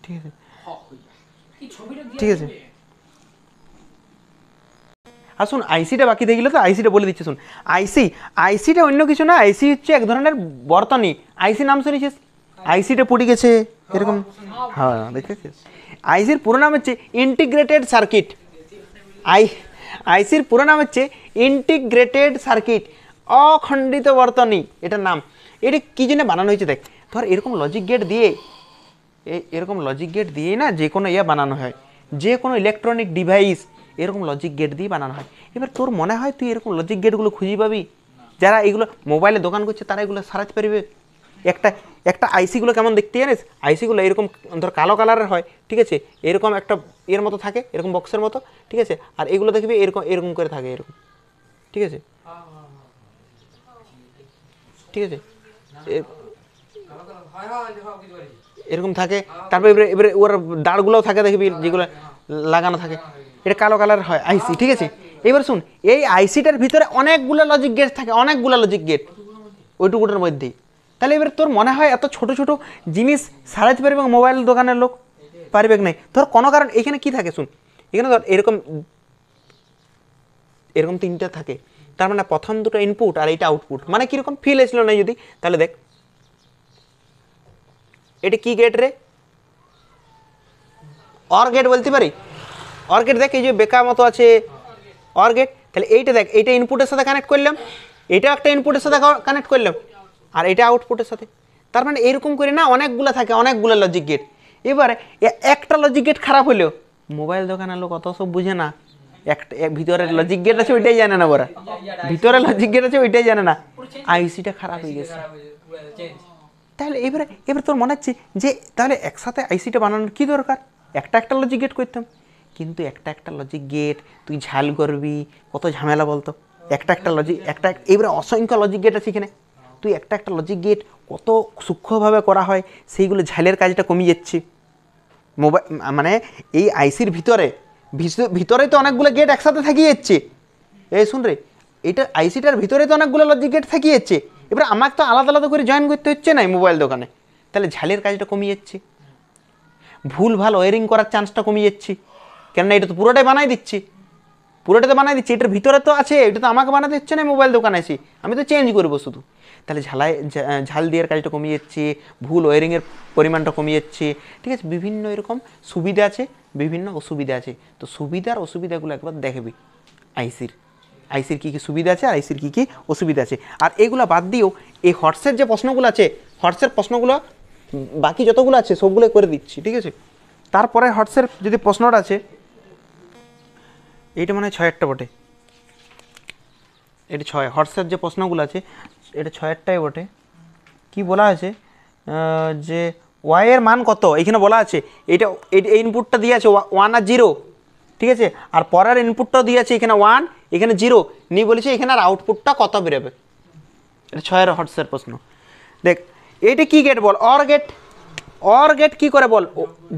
Speaker 1: ঠিক আছে ঠিক আছে। আসুন আইসিটা বাকি থেকে গেলে তো আইসিটা বলে দিচ্ছে, শুন আইসিটা অন্য কিছু না, আইসি হচ্ছে এক ধরনের বর্তনী, আইসি নাম শুনেছিস, আইসিটা পড়ে গেছে এরকম, হ্যাঁ দেখেছিস, আইসির পুরো নাম হচ্ছে ইন্টিগ্রেটেড সার্কিট, আইসির পুরো নাম হচ্ছে ইন্টিগ্রেটেড সার্কিট, অখণ্ডিত বর্তনী এটার নাম। এটা কী জন্য বানানো হয়েছে দেখ, ধর এরকম লজিক গেট দিয়ে, এরকম লজিক গেট দিয়ে না যে কোনো ইয়ে বানানো হয়, যে কোনো ইলেকট্রনিক ডিভাইস এরকম লজিক গেট দিয়ে বানানো হয়। এবার তোর মনে হয় তুই এরকম লজিক গেটগুলো খুঁজে পাবি, যারা এগুলো মোবাইলে দোকান করছে তারা এগুলো সারাতে পারবে? একটা আইসিগুলো কেমন দেখতে জানিস, আইসিগুলো এরকম ধর কালো কালারের হয়, ঠিক আছে, এরকম একটা এর মতো থাকে এরকম বক্সের মতো, ঠিক আছে, আর এগুলো দেখবি এরকম এরকম করে থাকে এরকম, ঠিক আছে ঠিক আছে এরকম থাকে। তারপরে এবারে ওর দাঁড়গুলোও থাকে দেখবি যেগুলো লাগানো থাকে, এটা কালো কালার হয় আইসি, ঠিক আছে। এবার শুন এই আইসিটার ভিতরে অনেকগুলো লজিক গেট থাকে, অনেকগুলো লজিক গেট ওইটুকুটার মধ্যেই, তাহলে এবার তোর মনে হয় এত ছোট ছোট জিনিস সারাতে পারবে মোবাইল দোকানের লোক পারবে নাই? ধর কোনো কারণ এখানে কি থাকে শুন, এখানে ধর এরকম এরকম তিনটা থাকে, তার মানে প্রথম দুটো ইনপুট আর এইটা আউটপুট, মানে কীরকম ফিল এসলো না যদি, তাহলে দেখ এটা কি গেট রে, অর গেট বলতে পারি, অর গেট দেখ এই যে বেকার মতো আছে অর গেট, তাহলে এইটা দেখ এইটা ইনপুটের সাথে কানেক্ট করলাম, এইটাও একটা ইনপুটের সাথে কানেক্ট করলাম, আর এটা আউটপুটের সাথে, তার মানে এরকম করে না অনেকগুলো থাকে, অনেকগুলো লজিক গেট। এবারে একটা লজিক গেট খারাপ হলেও মোবাইল দোকানের লোক অত সব বুঝে না, একটা ভিতরের লজিক গেট আছে ওইটাই জানে না, ওরা ভিতরে লজিক গেট আছে ওইটাই জানে না, আইসিটা খারাপ হয়ে গেছে। তাহলে এবারে তোর মনে হচ্ছে যে তাহলে একসাথে আইসিটা বানানোর কী দরকার, একটা লজিক গেট করতাম, কিন্তু একটা লজিক গেট তুই ঝাল করবি কত ঝামেলা বলতো, একটা লজিক এবারে অসংখ্য লজিক গেট আছে এখানে, তুই একটা লজিক গেট কত সূক্ষ্মভাবে করা হয়, সেইগুলো ঝালের কাজটা কমিয়ে যাচ্ছে মোবাইল, মানে এই আইসির ভিতরে তো অনেকগুলো গেট একসাথে থাকিয়ে যাচ্ছে, এই শুন রে এটা আইসিটার ভিতরে তো অনেকগুলো লজিক গেট থাকিয়ে যাচ্ছে, এবার আমাকে তো আলাদা আলাদা করে জয়েন করতে হচ্ছে না মোবাইল দোকানে, তাহলে ঝালের কাজটা কমিয়ে যাচ্ছে, ভুল ওয়ারিং করার চান্সটা কমিয়ে যাচ্ছে, কেননা এটা তো পুরোটাই বানাই দিচ্ছি, এটার ভিতরে তো আছে, এটা তো আমাকে বানাতে হচ্ছে না মোবাইল দোকানে এসে, আমি তো চেঞ্জ করবো শুধু, তাহলে ঝাল দেওয়ার কাজটা কমিয়ে যাচ্ছে, ভুল ওয়ারিংয়ের পরিমাণটা কমিয়ে যাচ্ছে, ঠিক আছে। বিভিন্ন এরকম সুবিধা আছে, বিভিন্ন অসুবিধা আছে, তো সুবিধার অসুবিধাগুলো একবার দেখবি আইসির কী কী সুবিধা আছে আর আইসির কী কী অসুবিধা আছে। আর এইগুলো বাদ দিয়েও এই হর্সের যে প্রশ্নগুলো আছে, হর্সের প্রশ্নগুলো বাকি যতগুলো আছে সবগুলো করে দিচ্ছি, ঠিক আছে। তারপরে হর্সের যদি প্রশ্নটা আছে, এইটা মানে হয় 6-টা বটে, এটা 6, হর্সের যে প্রশ্নগুলো আছে এটা 6-টাই বটে। কি বলা আছে যে ওয়াই এর মান কত, এখানে বলা আছে এই ইনপুটটা দিয়ে আছে 1 আর 0, ঠিক আছে, আর পরের ইনপুটটাও দিয়ে আছে এখানে 1 এখানে 0 নিয়ে বলেছে এখানে আর আউটপুটটা কত বেরোবে, এটা 6-এর হটসের প্রশ্ন। দেখ এইটা কি গেট বল, অর গেট। অর গেট কি করে বল,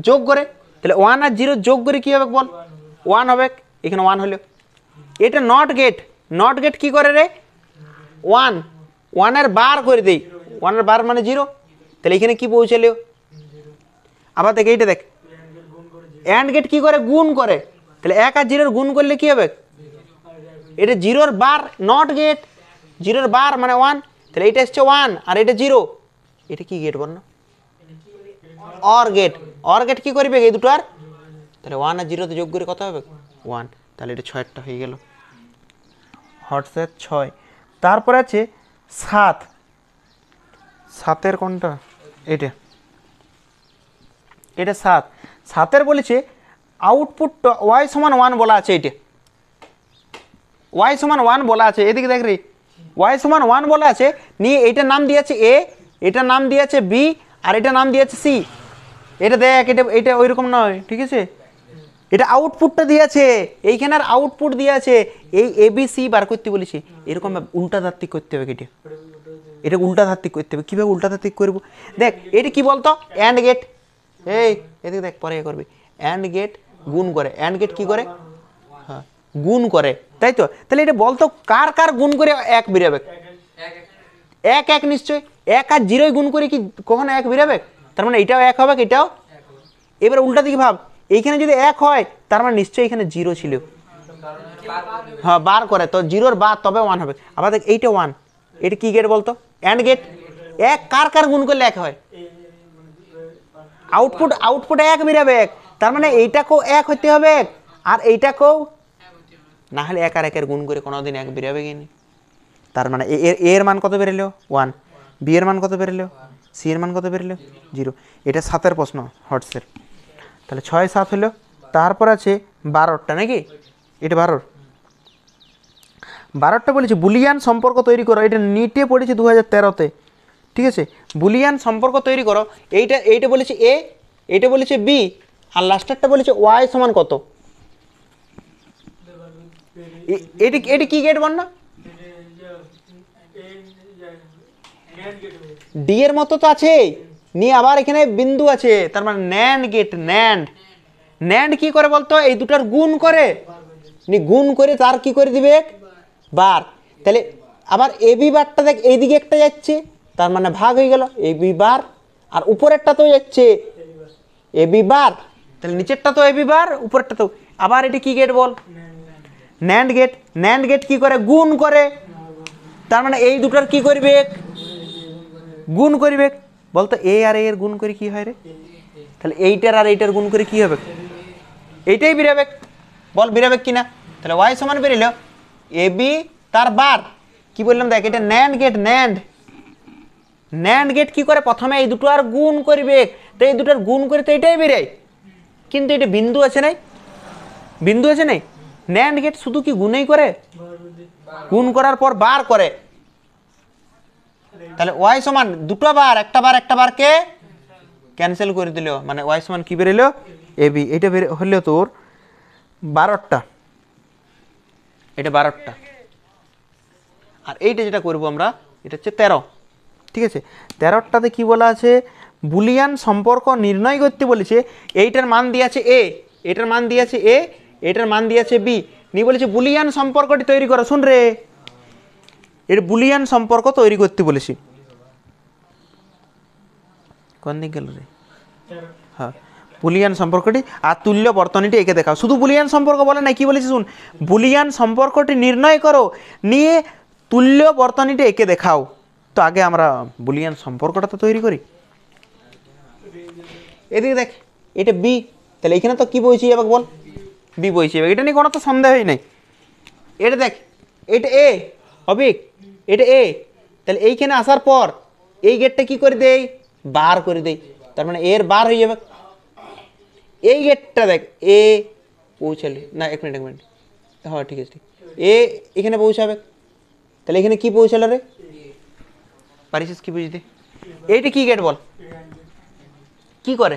Speaker 1: যোগ করে। তাহলে 1 আর 0 যোগ করে কি হবে বল, 1 হবে। এখানে 1 হলো। এটা নট গেট। নট গেট কি করে রে, 1 1-এর বার করে দেই, 1-এর বার মানে 0। তাহলে এখানে কি পৌঁছালো, আবার দেখ এইটা দেখ, অ্যান্ড গেট কি করে, গুণ করে। তাহলে 1 আর 0-এর গুণ করলে কি হবে, এটা 0-এর বার, নট গেট। 0-এর বার মানে 1। তাহলে এটা হচ্ছে 1 আর এটা 0। এটা কি গেট বল না, অর গেট। অর গেট কি করবে এই দুটো আর, তাহলে 1 আর 0 তে যোগ করে কত হবে 1। তাহলে এটা 6-এরটা হয়ে গেল, হটসের 6। তারপরে আছে 7। 7-এর কোনটা, এটা এটা 7। 7-এর বলেছে আউটপুট y সমান 1 বলা আছে। এইটা y সমান 1 বলা আছে, এদিকে দেখ রে, y সমান 1 বলা আছে। নিয়ে এইটার নাম দিয়েছে a, এটার নাম দিয়েছে b, আর এটার নাম দিয়েছে c। এটা দেখ, এটা ওই রকম নয়, ঠিক আছে। এটা আউটপুটটা দিয়েছে, এইখানের আউটপুট দিয়েছে, এই এ বি সি বার করতে বলেছি। এরকম উল্টা ধাত্বিক করতে হবে, এটা এটা উল্টা ধাত্বিক করতে হবে। কীভাবে উল্টা ধাত্বিক করবো, দেখ এটা কি বলতো, অ্যান্ড গেট। এই এদিকে দেখ, পরে করবি। অ্যান্ড গেট গুণ করে, অ্যান্ড গেট কি করে, হ্যাঁ গুণ করে, তাই তো। তাহলে এটা বলতো কার কার গুণ করে 1 বেরোবে, 1 1 নিশ্চয়। 1 আর 0 গুণ করে কি কখনো 1 বেরোবে, তার মানে এটাও 1 হবে, এটাও। এবার উল্টা দিকে ভাব, এইখানে যদি 1 হয় তার মানে নিশ্চয়ই এখানে 0 ছিল, হ্যাঁ বার করে, তো 0-এর বার তবে 1 হবে। আবার দেখ এইটা 1, এটা কি গেট বলতো, অ্যান্ড গেট। 1 কার কার গুণ করলে 1 হয়, আউটপুটে 1 বেরোবে, তার মানে এইটাকেও 1 হতে হবে আর এইটাকেও, না হলে 1 আর 1-এর গুণ করে কোনোদিন 1 বেরোবে কি না। তার মানে এর মান কত বেরোলো 1, বি এর মান কত বেরোলো, সি এর মান কত বেরোলো 0। এটা 7-এর প্রশ্ন হটসের। তাহলে 6 7 হলো। তারপর আছে 12টা নাকি, এটা 12টা বলেছে বুলিয়ান সম্পর্ক তৈরি করো। এটা নিটে পড়েছে 2013-তে, ঠিক আছে। বুলিয়ান সম্পর্ক তৈরি করো, এইটা বলেছে এ, এইটা বলেছে বি, আর লাস্টারটা বলেছে ওয়াই সমান কত। এটি কি গেট বল না, ডি এর মতো তো আছে, নিয়ে আবার এখানে বিন্দু আছে, তার মানে ন্যান্ড গেট। ন্যান্ড কি করে বলতো, এই দুটার গুণ করে, গুণ করে তার কি করে দিবে বার। তাহলে আবার এ বি বারটা দেখ, এইদিকে একটা যাচ্ছে, তার মানে ভাগ হয়ে গেল এ বি বার, আর উপরেরটা তো যাচ্ছে এ বি বার, তাহলে নিচেরটা তো এ বি বার, উপরেরটা তো। আবার এটি কি গেট বল, ন্যান্ড গেট। ন্যান্ড গেট কি করে, গুণ করে, তার মানে এই দুটার কি করবে, গুণ করবে। বলতো এ আর এর গুণ করে কি হয় রে, তাহলে এইটার আর এইটার গুণ করে কি হবে, এইটাই বেরোবে। বল বেরোবে কিনা, তাহলে ওয়াই সমান বেরিল এ বি তার বার। কি বললাম দেখ, এটা ন্যান্ড গেট। ন্যান্ড গেট কি করে, প্রথমে এই দুটো আর গুণ করবে, তো এই দুটোর গুণ করে তো এটাই বেরোয়, কিন্তু এটা বিন্দু আছে নাই, বিন্দু আছে নাই। ন্যান্ড গেট শুধু কি গুণই করে, গুণ করার পর বার করে। তাহলে ওয়াই সমান দুটো বার, একটা বারকে ক্যান্সেল করে দিল, মানে ওয়াই সমান কি বেরোলো এ বি। এটা হলো তোর 12টা, এটা 12টা। আর এইটা যেটা করবো আমরা, এটা হচ্ছে 13, ঠিক আছে। 13টাতে কি বলা আছে, বুলিয়ান সম্পর্ক নির্ণয় করতে বলেছে। এইটার মান দিয়েছে এ, এটার মান দিয়েছে এ, এটার মান দিয়েছে বি, নিয়ে বলেছে বুলিয়ান সম্পর্কটি তৈরি করো। শুন রে, এর বুলিয়ান সম্পর্ক তৈরি করতে বলেছি। কোন দিক গেল রে, হ্যাঁ বুলিয়ান সম্পর্কটি আর তুল্য বর্তনীটি এঁকে দেখাও। শুধু বুলিয়ান সম্পর্ক বলে না, কি বলেছি শুন, বুলিয়ান সম্পর্কটি নির্ণয় করো, নিয়ে তুল্য বর্তনীটি এঁকে দেখাও। তো আগে আমরা বুলিয়ান সম্পর্কটা তো তৈরি করি। এদিকে দেখ, এটা বি, তাহলে এখানে তো কি বইছি যাবে বল, বি বইছি যাবে, এটা নিয়ে কোনো তো সন্দেহই নেই। এটা দেখ, এটা এ অবিক, এটা এ, তাহলে এইখানে আসার পর এই গেটটা কি করে দেই, বার করে দেই, তার মানে এর বার হয়ে যাবে। এই গেটটা দেখ, এ পৌঁছালে না, এক মিনিট, হ্যাঁ ঠিক আছে, ঠিক, এ এখানে পৌঁছাবে, তাহলে এখানে কি পৌঁছালো রে, পারিস কি বুঝতে। এইটা কি গেট বল, কি করে,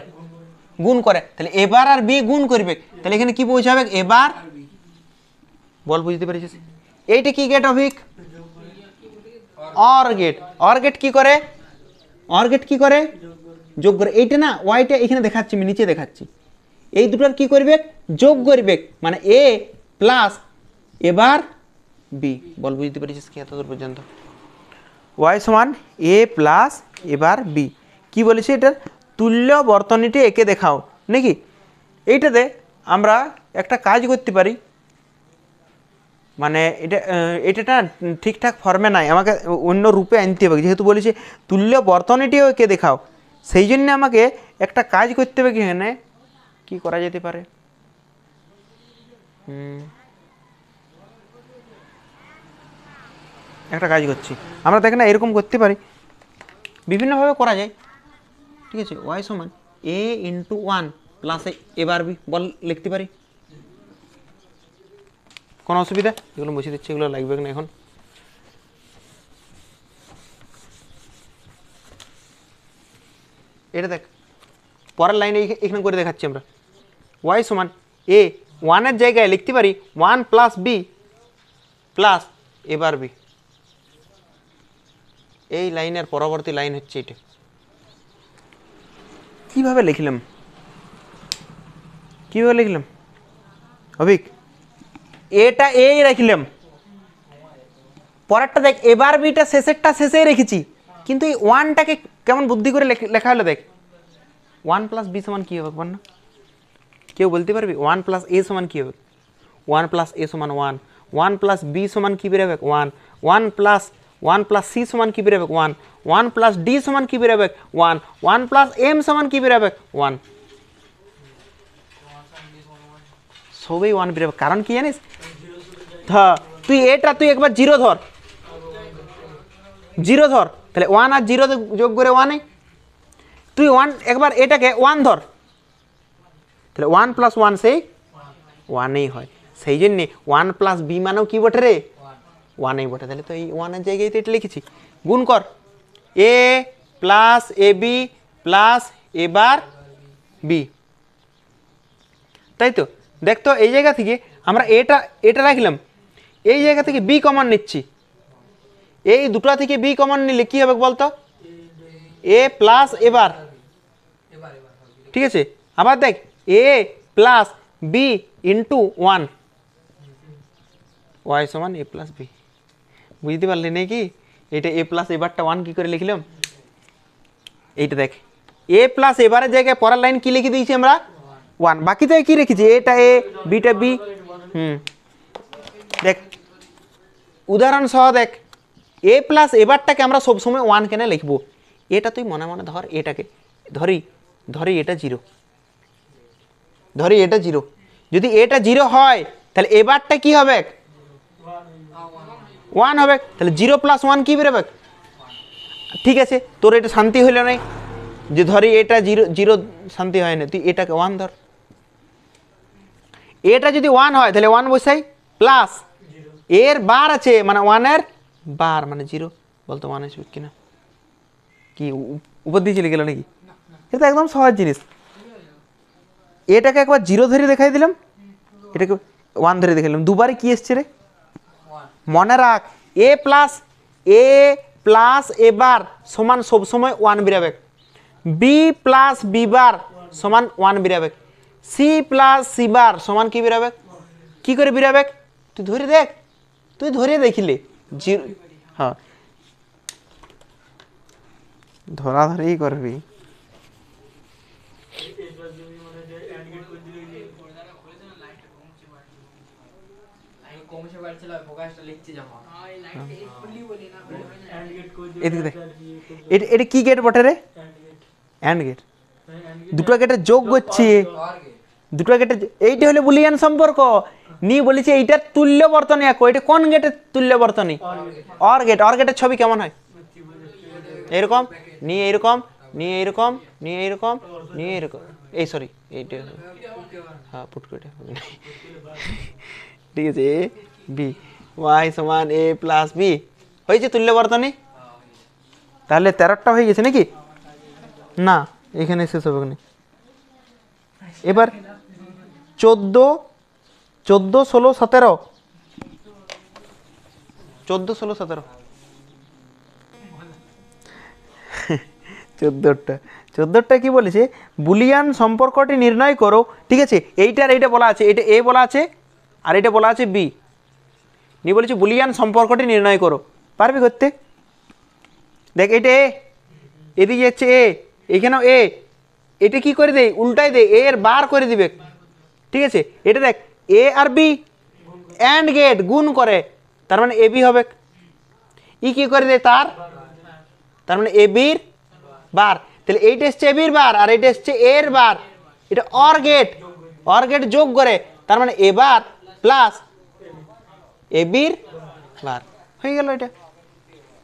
Speaker 1: গুণ করে, তাহলে এবার আর বি গুণ করবে, তাহলে এখানে কি পৌঁছাবে এবার, বল বুঝতে পারিস। এইটা কি gate Abhik, OR gate. OR gate কি করে? অর গেট কি করে? যোগ করে। এইটা না ওয়াইটা এখানে দেখাচ্ছি, আমি নিচে দেখাচ্ছি। এই দুটোর কি করবে? যোগ করবে, মানে এ প্লাস এবার বি। বল বুঝতে পেরেছিস কি এতদূর পর্যন্ত? ওয়াই সমান এ প্লাস এবার বি। কি বলেছে? এটার তুল্য বর্তনীটি এঁকে দেখাও নাকি? এইটাতে আমরা একটা কাজ করতে পারি, মানে এটা ঠিকঠাক ফর্মে নাই, আমাকে অন্য রূপে আনতে হবে। যেহেতু বলেছে তুল্য বর্তনীটিও এঁকে দেখাও, সেই জন্য আমাকে একটা কাজ করতে হবে। এখানে কি করা যেতে পারে? একটা কাজ করছি আমরা, দেখেন না এরকম করতে পারি, বিভিন্নভাবে করা যায়। ঠিক আছে, ওয়াই সমান এ ইন্টু ওয়ান প্লাস এবার বি, বল লিখতে পারি, কোনো অসুবিধা? এগুলো মুছে দিচ্ছি, এগুলো লাগবে না এখন। এটা দেখ, পরের লাইনে এখানে করে দেখাচ্ছি আমরা। ওয়াই সমান এ, ওয়ানের জায়গায় লিখতে পারি ওয়ান প্লাস বি প্লাস এবার বি। এই লাইনের পরবর্তী লাইন হচ্ছে এটা। কিভাবে লিখলাম? কিভাবে লিখলাম অভিক? এটা এই রাখলাম, পরেরটা দেখ এবার বিটা শেষেরটা শেষেই রেখেছি, কিন্তু এই ওয়ানটাকে কেমন বুদ্ধি করে লেখা হলো দেখ। ওয়ান প্লাস বি সমান কী হবে বল না? কেউ বলতে পারবি? ওয়ান প্লাস এ সমান কী হবে? ওয়ান প্লাস এ সমান ওয়ান। ওয়ান প্লাস বি সমান কী বেরোবে? ওয়ান। ওয়ান প্লাস সি সমান কী বেরোবে? ওয়ান। ওয়ান প্লাস ডি সমান কী বেরোবে? ওয়ান। ওয়ান প্লাস এম সমান কী বেরোবে? ওয়ান। সবই ওয়ান বেরোবে, কারণ কি জানিস? হ্যাঁ, তুই একবার জিরো ধর, জিরো ধর, তাহলে ওয়ান আর জিরো যোগ করে ওয়ানে। তুই ওয়ান একবার এটাকে ওয়ান ধর, তাহলে ওয়ান প্লাস ওয়ান সেই ওয়ানেই হয়। সেই জন্যে ওয়ান প্লাস বি মানেও কি বটে রে? ওয়ানেই বটে। তাহলে তো এই ওয়ানের জায়গায় তো এটা লিখেছি। গুণ কর, এ প্লাস এ বি প্লাস এবার বি, তাই তো? দেখ তো এই জায়গা থেকে আমরা এটা রাখলাম, এই জায়গা থেকে বি কমন নিচ্ছি, এই দুটা থেকে বি কমন নিলে কি হবে বলতো? এ প্লাস এবার, ঠিক আছে? আবার দেখ A plus B into one, Y সমান এ প্লাস বি। বুঝতে পারলি নাকি? এটা এ প্লাস এবারটা ওয়ান কী করে লিখলাম? এইটা দেখ, এ প্লাস এবারের জায়গায় পরের লাইন কি লিখে দিয়েছি আমরা? ওয়ান। বাকি তো কি রেখেছি? এটা এ, বিটা বি। দেখ উদাহরণ সহ দেখ, এ প্লাস এবারটাকে আমরা সবসময় ওয়ান কেনে লিখবো? এটা তুই মনে মনে ধর, এটাকে ধরি এটা জিরো, ধরি এটা জিরো। যদি এটা জিরো হয় তাহলে এবারটা কি হবে? ওয়ান হবে। তাহলে জিরো প্লাস ওয়ান কি বেরোবে? ঠিক আছে, তোর এটা শান্তি হইল নাই যে ধরি এটা জিরো, জিরো শান্তি হয় না, তুই এটাকে ওয়ান ধর। এটা যদি ওয়ান হয় তাহলে ওয়ান বসাই, প্লাস এর বার আছে মানে ওয়ানের বার মানে জিরো। বলতো ওয়ান আসবে কিনা? কি উপর দিয়ে চলে গেল নাকি? এটা একদম সহজ জিনিস। এটাকে একবার জিরো ধরে দেখাই দিলাম, এটাকে ওয়ান ধরে দেখাইলাম, দুবারে কি এসছে রে? মনে রাখ, এ প্লাস এবার সমান সবসময় ওয়ান বেরাবে, বি প্লাস বি বার সমান ওয়ান বেরাবে, সি প্লাস সি বার সমান কি বেরাবে? কি করে বেরাবে? তুই ধরে দেখ, তুই ধরে দেখিলে জিরো। হ্যাঁ, ধরাধরি করবি। এটা কি গেট বটে রে? AND gate. দুটো গেটের যোগ করছি, দুটো গেটের, এইটা হলো বুলিয়ান সম্পর্ক। নি বলেছে এইটার তুল্য বর্তনী আঁকো। এটা কোন গেটের তুল্য বর্তনী? Or gate. অর গেটের ছবি কেমন হয়? এরকম নিয়ে এরকম, নিয়ে এরকম, নিয়ে এরকম, নিয়ে এরকম, এই সরি এইটা, হ্যাঁ পুট করে ঠিক আছে। এ বি, ওয়াই সমান এ প্লাস বি হয়েছে তুল্য বর্তনী। তাহলে 13টা হয়ে গেছে নাকি? না, এখানে শেষ হবে না। এবার 14, 16, 17, 14, 16, 17 14টা 14টা কি বলেছে, বুলিয়ান সম্পর্কটি নির্ণয় করো। ঠিক আছে, এইটার এইটা বলা আছে, এটা এ বলা আছে আর এটা বলা আছে বি, নিয়ে বলেছে বুলিয়ান সম্পর্কটি নির্ণয় করো। পারবি করতে? দেখ এটা এ, এদিকে যাচ্ছে এ, এখানেও এ, এটা কি করে দেয়, উল্টাই দেয়, এ এর বার করে দিবে। ঠিক আছে, এটা দেখ এ আর বি অ্যান্ড গেট গুণ করে, তার মানে এ বি হবে। ই কি করে দেয় তার মানে এ বির বার, তাহলে এইটা এসছে এ বির বার আর এটা এসছে এর বার, এটা অর গেট যোগ করে, তার মানে এ বার প্লাস এ বির বার, হয়ে গেল এটা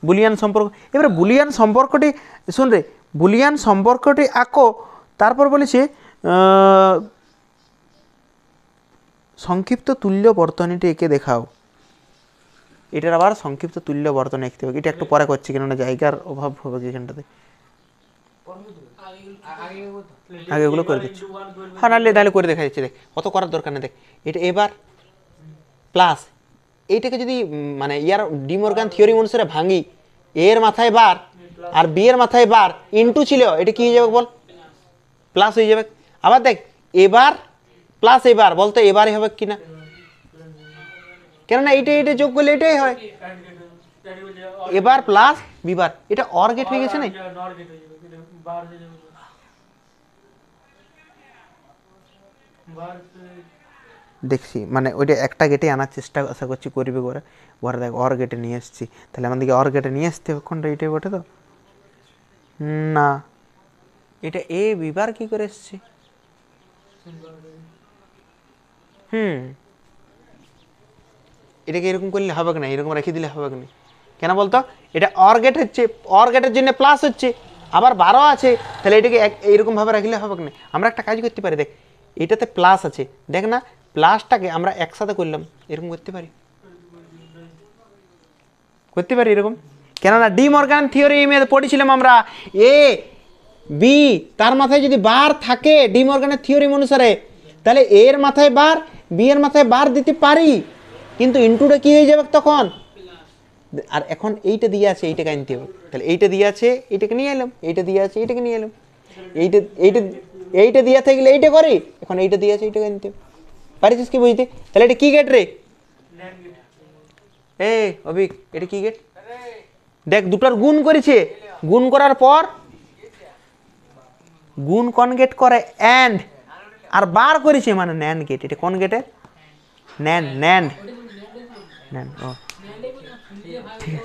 Speaker 1: বুলিয়ান সম্পর্ক। এবারে বুলিয়ান সম্পর্কটি শুন রে, বুলিয়ান সম্পর্কটি আঁকো, তারপর বলেছে সংক্ষিপ্ত তুল্য বর্তনীটি এঁকে দেখাও। এটার আবার সংক্ষিপ্ত তুল্য বর্তনী আঁকতে হবে, এটা একটু পরে করছি কেননা জায়গার অভাব হবে এখানটাতে, আগে এগুলো করে দিচ্ছি। হ্যাঁ নাহলে করে দেখা যাচ্ছে, দেখ অত করার দরকার নেই। দেখ এটা এবার প্লাস এইটাকে যদি মানে ইয়ার ডি মর্গান থিওরি অনুসারে ভাঙি, এর মাথায় বার আর বি এর মাথায় বার ইনটু ছিল, এটা কি হয়ে যাবে বল, প্লাস হয়ে যাবে। আবার দেখ এবার প্লাস এবার বলতো এবারই হবে কিনা, কেননা এইটা যোগ করলে এটাই হয়, এবার প্লাস বিবার, এটা অর গেট হয়ে গেছে না। দেখছি মানে ওইটা একটা গেটে আনার চেষ্টা আশা করছি করবে করে, ঘরে দেখ অর গেটে নিয়ে এসছি, তাহলে আমাদেরকে অর গেটে নিয়ে আসতে হবে কোনটা, এটাই বটে তো না, এটা এ বিবার কি করে এসছে, এটাকে এরকম করলে হবে না, এরকম রেখে দিলে হবে না, কেন বলতো এটা অর গেট হচ্ছে, অর গেটের জন্য প্লাস হচ্ছে, আবার 12 আছে, তাহলে এটাকে এইরকম ভাবে রাখলে হবে না। আমরা একটা কাজ করতে পারি, দেখ এটাতে প্লাস আছে, দেখ না প্লাসটাকে আমরা একসাথে করলাম, এরকম করতে পারি এরকম, কেননা ডি মর্গান থিওরিমে পড়েছিলাম আমরা, এ বি তার মাথায় যদি বার থাকে ডি মর্গানের থিওরিম অনুসারে, তাহলে এর মাথায় বার বি এর মাথায় বার দিতে পারি, কিন্তু ইনটুটা কি হয়ে যাবে তখন, আর এখন এইটা দিয়ে আছে এইটাকে আনতে হবে, তাহলে এইটা দিয়ে আছে এইটাকে নিয়ে এলাম, এইটা দিয়ে আছে এইটাকে নিয়ে এলাম, এইটা দিয়ে থাকলে এইটা করি, এখন এইটা দিয়ে আছে এইটাকে আনতে হবে, পারিস কি বুঝতে? তাহলে এটা কি গেট রে, এ অভিক এটা কি গেট, দেখ দুটার গুণ করেছে, গুণ করার পর গুণ কোন গেট করে অ্যান্ড, আর বার করেছে মানে ন্যান্ড গেট, এটা কোন গেটের ন্যান্ড ও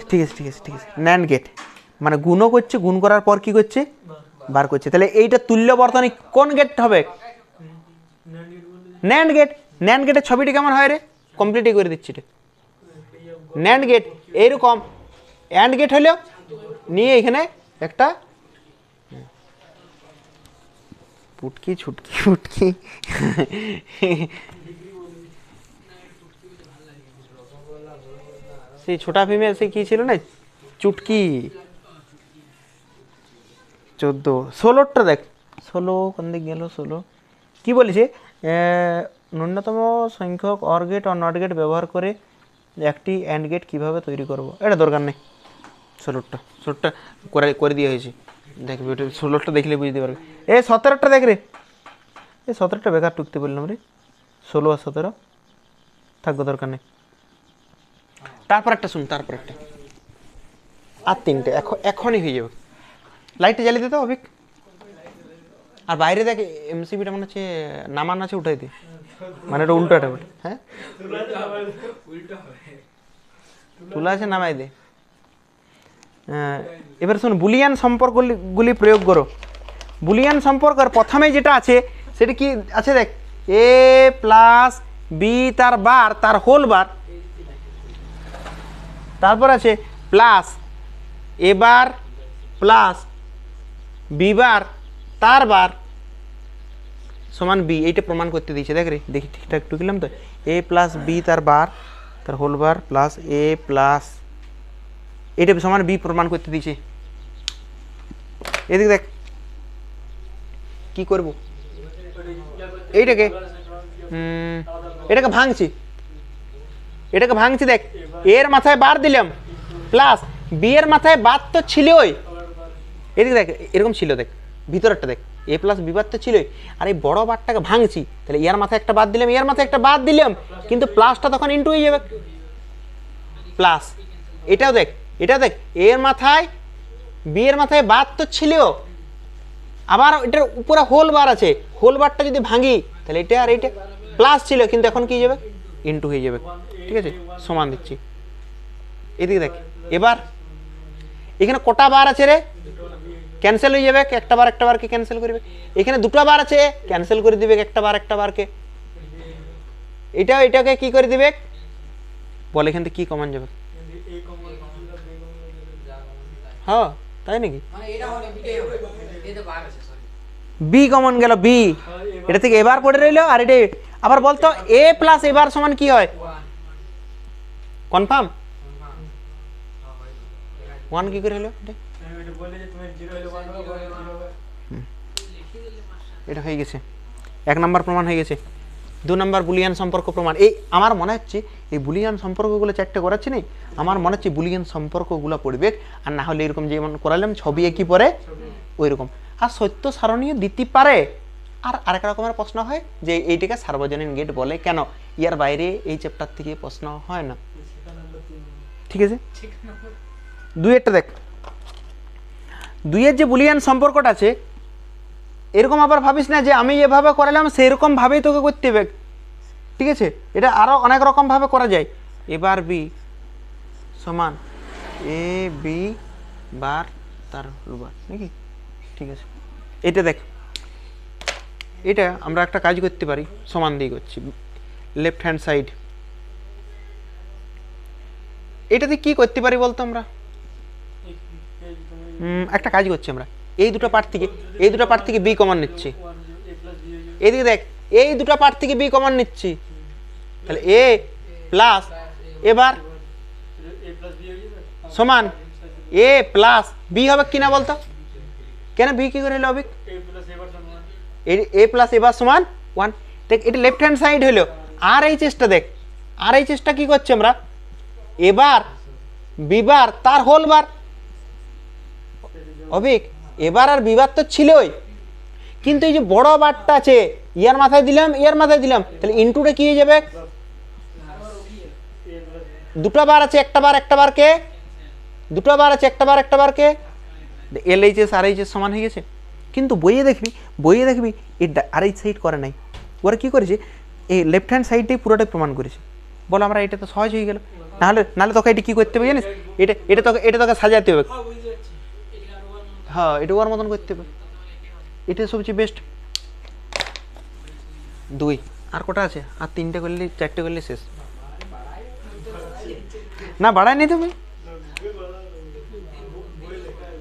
Speaker 1: ঠিক আছে ন্যান্ড গেট, মানে গুণও করছে, গুণ করার পর কি করছে বার করছে, তাহলে এইটা তুল্য বর্তনী কোন গেট হবে, ন্যান্ড গেটের ছবিটি কেমন হয় রে, কমপ্লিটই করে দিচ্ছি এটা, ন্যান্ড গেট এইরকম, অ্যান্ড গেট হলো নিয়ে এখানে একটা পুটকি ছুটকি সেই ছোটা ভীমে সে কি ছিল না চুটকি, 14 16টা দেখ 16 কোন দিক গেল, 16 কি বলেছে, ন্যূনতম সংখ্যক অর গেট ও নট গেট ব্যবহার করে একটি অ্যান্ড গেট কিভাবে তৈরি করব, এটা দরকার নেই, 16টা করে দিয়ে হয়েছে, দেখবি ওটা 16টা দেখলে বুঝতে পারবে। 17টা দেখ রে, 17টা বেকার টুকতে বললাম রে, 16 আর 17 থাকবে, দরকার নেই। তারপর একটা শুন, তারপর একটা আর 3টে এখনই হয়ে যাবে, লাইটটা জ্বালিয়ে দিতে অভিক, আর বাইরে দেখ এমসিবিটা মনে হচ্ছে নামান আছে, উঠাই দি, মানে এটা উল্টোটা বলে, হ্যাঁ তুলা আছে নামাই দে। এবার শোন বুলিয়ান সম্পর্কগুলি প্রয়োগ করো, বুলিয়ান সম্পর্কের প্রথমে যেটা আছে সেটা কি আছে দেখ, এ প্লাস বি তার বার তার হোল বার, তারপর আছে প্লাস এ বার প্লাস বি বার তার বার সমান বি, এইটা প্রমাণ করতে দিয়েছে, দেখ রে দেখি ঠিকঠাক টুকলাম তো, এ প্লাস বি তার বার তার whole bar plus A plus এটা সমান বি প্রমাণ করতে দিয়েছে। এদিকে দেখ কি করব, এটাকে ভাঙছি, দেখ এর মাথায় বার দিলাম প্লাস বি এর মাথায় বার তো ছিলই, এদিকে দেখ এরকম ছিল, দেখ ভিতরেরটা দেখ, এ প্লাস বি বার তো ছিলই, আর এই বড় বারটাকে ভাঙছি, তাহলে ইয়ার মাথায় একটা বাদ দিলাম, ইয়ার মাথায় একটা বাদ দিলাম, কিন্তু প্লাসটা তখন ইন্টু হয়ে যাবে প্লাস। এটাও দেখ, এটাও দেখ, এর মাথায় বি এর মাথায় বাদ তো ছিল, আবার এটার উপরে হোল বার আছে, হোল বারটা যদি ভাঙি তাহলে এটা আর এইটা প্লাস ছিল, কিন্তু এখন কি যাবে ইন্টু হয়ে যাবে, ঠিক আছে, সমান দিচ্ছি। এদিকে দেখ, এবার এখানে কটা বার আছে রে, ক্যান্সেল হয়ে যাবে, একটা বার একটা বারকে ক্যান্সেল করবে, এখানে দুটো বার আছে ক্যান্সেল করে দিবে একটা বার একটা বারকে, এটাও এটাকে কি করে দিবে বল, এখান থেকে কি কমন যাবে, হ্যাঁ তাই নাকি, বি কমন গেল, বি এটা থেকে এবার পড়ে রইল, আর এটা আবার বলতো এ প্লাস এবার সমান কি হয়, কনফার্ম 1 কি করে হলো, এটা হয়ে গেছে 1 নম্বর প্রমাণ হয়ে গেছে। 2 নম্বর বুলিয়ান সম্পর্ক প্রমাণ। এই আমার মনে হচ্ছে এই বুলিয়ান সম্পর্কগুলো 4টে করাচ্ছি না, আমার মনে হচ্ছে বুলিয়ান সম্পর্কগুলো পড়বে, আর না হলে এরকম যেমন করালাম ছবি একই পরে ওই রকম, আর সত্য সারণীয় দিতে পারে। আর আরেক রকমের প্রশ্ন হয় যে এইটাকে সার্বজনীন গেট বলে কেন, ইয়ার বাইরে এই চ্যাপ্টার থেকে প্রশ্ন হয় না, ঠিক আছে। 2-এরটা দেখ, 2-এর যে বুলিয়ান সম্পর্কটা আছে, এরকম আবার ভাবিস না যে আমি যেভাবে করালাম সেরকম ভাবেই তোকে করতে হবে, ঠিক আছে, এটা আরো অনেক রকম ভাবে করা যায়। এবার বি সমান এ বি বার তার হোল বার নাকি, ঠিক আছে। এটা দেখ, এটা আমরা একটা কাজ করতে পারি, সমান দিয়ে করছি, লেফট হ্যান্ড সাইড, এটাতে কি করতে পারি বলতো, আমরা একটা কাজ করছি, আমরা এই দুটো পার্ট থেকে বি কমন নিচ্ছি, এদিকে দেখ এই দুটো পার্ট থেকে বি কমন নিচ্ছি, তাহলে এ প্লাস এবার সমান এ প্লাস বি হবে কিনা বলতো, কেন বি কি করে হলো অবিক, এ প্লাস এবার সমান 1, দেখ এটা লেফট হ্যান্ড সাইড হলো। আর এই চেষ্টা দেখ, আর এই চেষ্টা কি করছি আমরা, এবার বিবার তার হোল বার অবিক, এবার আর বিবার তো ছিলই, কিন্তু এই যে বড় বারটা আছে ইয়ার মাথায় দিলাম ইয়ার মাথায় দিলাম, তাহলে ইনটুটা কি হয়ে যাবে, দুটো বার আছে একটা বার একটা বারকে, দুটো বার আছে একটা বার একটা বারকে, এল এইচ এস আর এইচ এস সমান হয়ে গেছে। কিন্তু বইয়ে দেখবি এটা আর এই সাইড করে নাই, ওরা কি করেছে এই লেফট হ্যান্ড সাইডটাই পুরোটাই প্রমাণ করেছে, বলো আমরা এটা তো সহজ হয়ে গেল, নাহলে তোকে এটা কি করতে হবে জানিস, এটা তোকে সাজাতে হবে, হ্যাঁ এটা ওর মতন করতে হবে, এটা সবচেয়ে বেস্ট। 2 আর কটা আছে, আর 3টে করলে 4টে করলে শেষ, না বাড়ায় নি তুমি,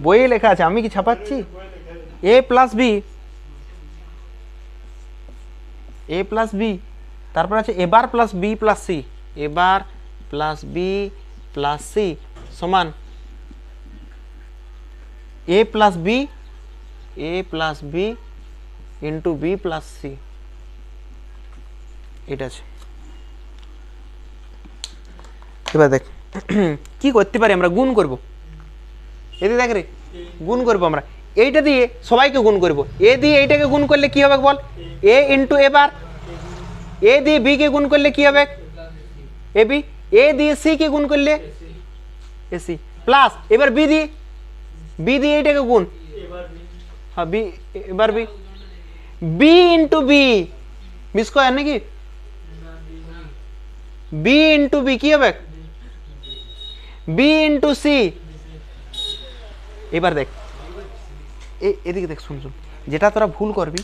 Speaker 1: বইয়ে লেখা আছে, আমি কি ছাপাচ্ছি, এ প্লাস বি তারপর আছে এবার প্লাস বি প্লাস সি, এবার প্লাস বি প্লাস সি সমান A plus B into B plus C, এটা আছে। এবার দেখ কি করতে পারি, আমরা গুণ করব, এদিকে দেখ রে গুণ করবো আমরা, এইটা দিয়ে সবাইকে গুণ করব, এ দিয়ে এইটাকে গুণ করলে কি হবে বল, এ ইন্টু এবার, এ দিয়ে বি কে গুণ করলে কি হবে এ বি, এ দিয়ে সি কে গুণ করলে এ সি প্লাস, এবার বি দিয়ে এইটাকে গুণ, হ্যাঁ বি, এবার বি ইন্টু বি স্কোয়ার নাকি, বি ইন্টু বি কি হবে বি ইন্টু সি। এবার দেখ এদিকে দেখ, শুন যেটা তোরা ভুল করবি,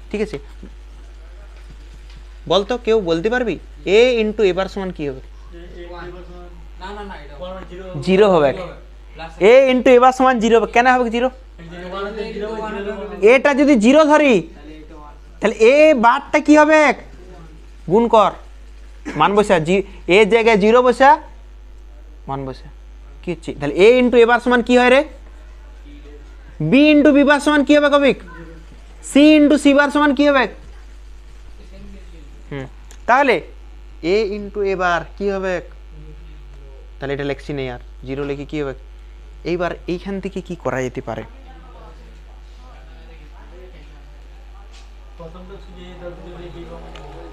Speaker 1: ঠিক আছে, বলতো কেউ বলতে পারবি এ ইন্টু এবার সমান কি হবে, 0 হবে, এ ইন্টু এবার সমান 0 হবে, কেন হবে 0, এটা যদি 0 ধরি তাহলে এ বারটা কি হবে, গুণ কর মান বসা, এর জায়গায় 0 বসা মান বসা, কি হচ্ছে তাহলে এ ইন্টু এবার সমান কি হয় রে, বি ইন্টু বি বার সমান কি হবে কবিক, সি ইন্টু সি বার সমান কি হবে, তাহলে এ ইন্টু এ বার কি হবে, তাহলে এটা লেখছি নেই আর 0 লিখে কি হবে। এইবার এইখান থেকে কি করা যেতে পারে,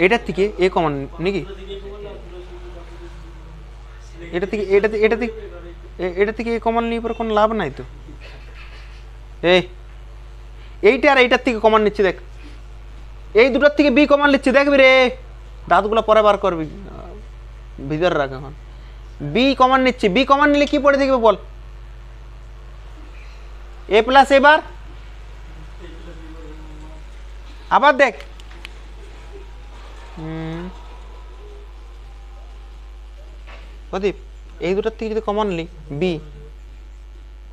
Speaker 1: এটার থেকে এ কমন নাকি, এটা থেকে এটা থেকে এ কমন নিয়ে পরে কোনো লাভ নাই তো। এইটা আর এইটার থেকে কমন নিচ্ছি দেখ, এই দুটোর থেকে বি কমন নিচ্ছি, দেখবি রে দাঁতগুলো পরে বার করবি, ভিতরে রাখ। এখন বি কমন নিচ্ছি, বি কমন নিলে কি পড়ে দেখবে বল, এ প্লাস এবার আবার দেখ প্রদীপ, এই দুটোর থেকে যদি কমন নিই বি,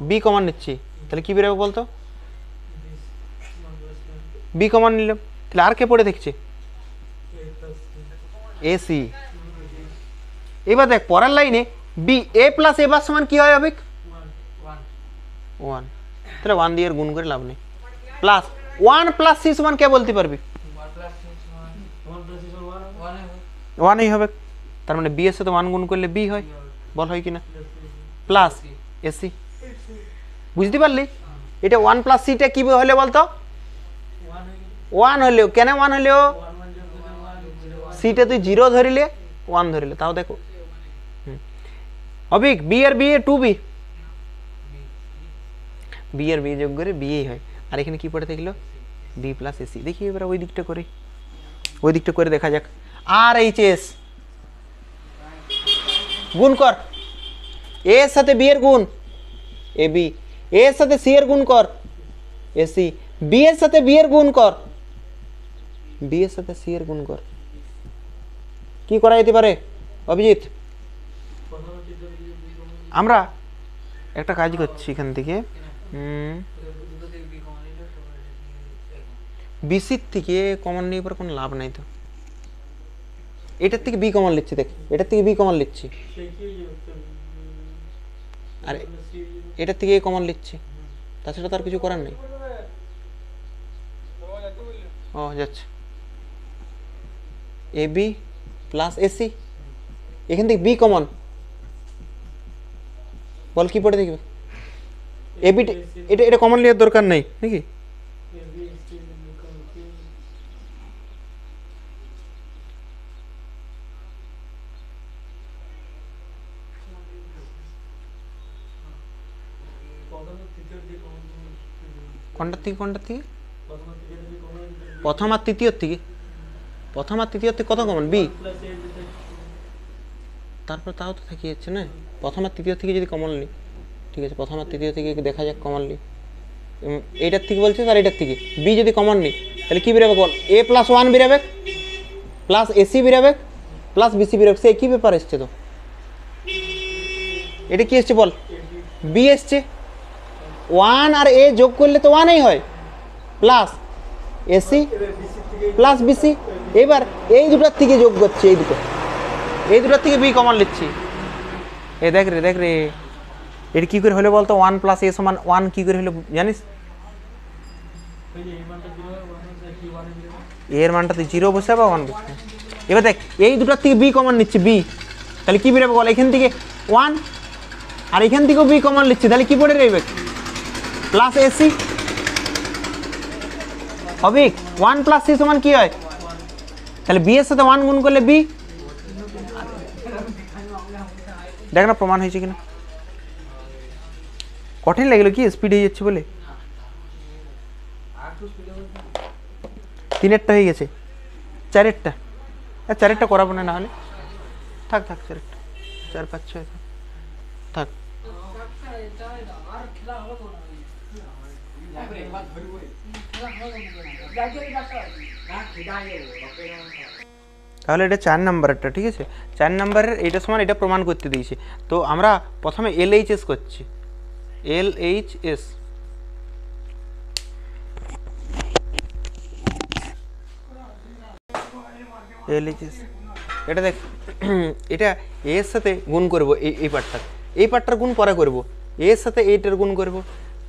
Speaker 1: বি কমন নিচ্ছি তাহলে কি বেরোবে বলতো, বি কমন নিলাম, তাহলে আর কে পড়ে দেখছে, এসি। এবার দেখ পরের লাইনে বি এ প্লাস এবার সমান কি হয় হবে, 1, তাহলে 1 দিয়ে গুণ করে লাভ নেই, প্লাস 1 প্লাস সি সমান কে বলতে পারবি, 1ই হবে। তার মানে বি এর সাথে 1 গুণ করলে বি হয়, বল হয় কিনা, প্লাস এসি। বুঝতে পারলি, এটা 1 প্লাস সিটা কি হলে বলতো, 1 হলেও কেন 1 হলেও, সিটা তুই 0 ধরিলে 1 ধরিলে, তাও দেখো অবিক বি আর বি এ 2b, বি আর বি যোগ করে বি হয়, আর এখানে কি পড়ে থাকলো বি প্লাস এসি। দেখি এবার ওই দিকটা করি, ওই দিকটা করে দেখা যাক। আর এইচ এস গুণ কর, এ এর সাথে বি এর গুণ এ বি, এ এর সাথে সি এর গুণ কর এসি, বি এর সাথে বি এর গুণ কর, বি এর সাথে সি এর গুণ কর। কি করা যেতে পারে অভিজিৎ, আমরা একটা কাজ করছি এখান থেকে, বিসির থেকে কমন নিয়ে পরে কোনো লাভ নাই তো, এটার থেকে বি কমন লিখছি, দেখ এটার থেকে বি কমন লিখছি, আর এটার থেকে এ কমন লিখছি, তাছাড়া তার কিছু করার নেই। ও যাচ্ছে এ বি প্লাস এসি, এখান থেকে বি কমন, বল কি পড়ে দেখবে, এ বি, এটা এটা কমন নেওয়ার দরকার নেই নাকি, কোনটার থেকে কোনটার থেকে, প্রথম আর তৃতীয়র থেকে, প্রথম আর তৃতীয়র থেকে কত কমন বি, তারপর তাও তো থেকে যাচ্ছে না, প্রথম আর তৃতীয় থেকে যদি কমন নিই, ঠিক আছে প্রথম আর তৃতীয় থেকে দেখা যাক কমন নিই, এইটার থেকে বলছে আর এইটার থেকে বি যদি কমন নিই তাহলে কি বেরোবে বল, এ প্লাস 1 বেরোবে, প্লাস এসি বেরোবে, প্লাস বিসি বেরোবে, সে কি ব্যাপার এসছে তো, এটা কি এসছে বল, বি এসছে, 1 আর এ যোগ করলে তো 1ই হয়, প্লাস এসি প্লাস বিসি। এবার এই দুটার থেকে যোগ করছি, এই দুটার থেকে বি কমন লিখছি, এ দেখ রে এটা কি করে হলো বলতো, 1 প্লাস এ সমান 1 কি করে হলো জানিস, এর মানটা তুই 0 বসে বা 1 বসে। এবার দেখ এই দুটার থেকে বি কমন নিচ্ছি বি, তাহলে কি বেরোবে বল, এখান থেকে 1 আর এখান থেকেও বি কমন নিচ্ছি, তাহলে কি পড়ে রইবে প্লাস এসি হবে, 1 প্লাস সি সমান কি হয়, তাহলে বি এর সাথে 1 গুণ করলে বি, দেখ না প্রমাণ হয়েছে কিনা, কঠিন লাগলো কি স্পিড হয়ে যাচ্ছে বলে, 3এরটা হয়ে গেছে, 4এরটা, 4এরটা করাবো না, না হলে থাক 4এরটা, 4 5 6 থাক। তাহলে এটা 4 নাম্বারটা, ঠিক আছে 4 নাম্বারের এটা সমান এটা প্রমাণ করতে দিয়েছি। তো আমরা প্রথমে LHS করছি, LHS এটা দেখ এটা এর সাথে গুণ করব, এই পার্টটার গুণ পরে করব, এর সাথে এইটার গুণ করব,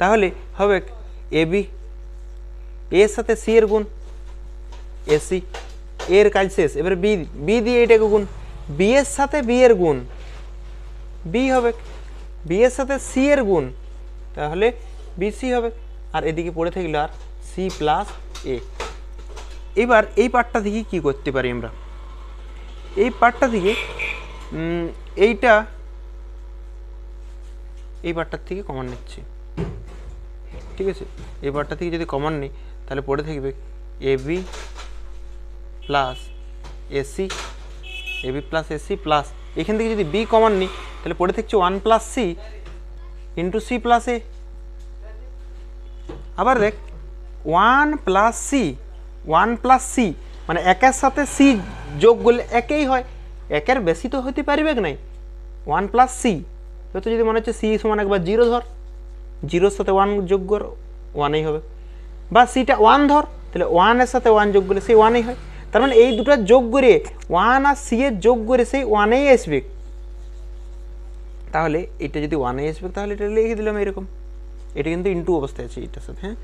Speaker 1: তাহলে হবে এবি, এর সাথে সি এর গুণ এসি, এর কাজ শেষ। এবারে বি দিয়ে এটাকে গুণ, বি এর সাথে বি এর গুণ বি হবে, বি এর সাথে সি এর গুণ তাহলে বিসি হবে, আর এদিকে পড়ে থাকলো আর সি প্লাস এ, এবার এই পার্টটা থেকে কি করতে পারি আমরা, এই পার্টটা থেকে এইটা এই পার্টটার থেকে কমন নিচ্ছি, ঠিক আছে। এই পার্টটা থেকে যদি কমন নিই তাহলে পড়ে থাকবে AB plus AC, AB plus AC plus এখান থেকে যদি বি কমন নিই তাহলে পড়ে থাকছে 1 plus C into C plus A. আবার দেখ 1 প্লাস সি, 1 প্লাস সি মানে একের সাথে সি যোগ করলে একেই হয়, একের বেশি তো হতে পারবে নাই। 1 প্লাস সি তো যদি মনে হচ্ছে সি সমান একবার 0 ধর, 0-র সাথে 1 যোগ কর 1ই হবে, বা সিটা 1 ধর তাহলে 1-এর সাথে 1 যোগ করলে সেই 1ই হয়। তার মানে এই দুটো যোগ করে 1 আর সি এর যোগ করে সেই 1এই আসবে। তাহলে এটা যদি 1এই আসবে তাহলে এটা লিখে দিলাম এরকম, এটা কিন্তু ইনটু অবস্থায় আছে এইটার সাথে, হ্যাঁ।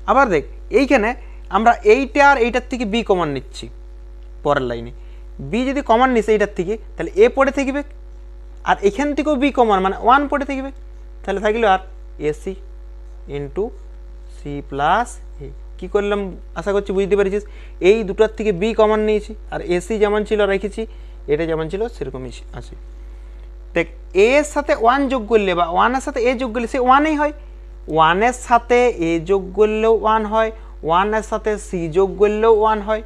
Speaker 1: আবার দেখ এইখানে আমরা এইটা আর এইটার থেকে বি কমন নিচ্ছি, পরের লাইনে বি যদি কমন নিস এইটার থেকে তাহলে এ পড়ে থাকবে, আর এখান থেকেও বি কমন মানে 1 পড়ে থাকবে, তাহলে থাকলো আর এসি ইন্টু সি প্লাস এ। কী করলাম আশা করছি বুঝতে পেরেছিস, এই দুটোর থেকে বি কমন নিয়েছি আর এসি যেমন ছিল রেখেছি, এটা যেমন ছিল সেরকমই আছে। দেখ এর সাথে 1 যোগ করলে বা 1-এর সাথে এ যোগ করলে সে 1ই হয়, 1-এর সাথে এ যোগ করলেও 1 হয়, 1-এর সাথে সি যোগ করলেও 1 হয়,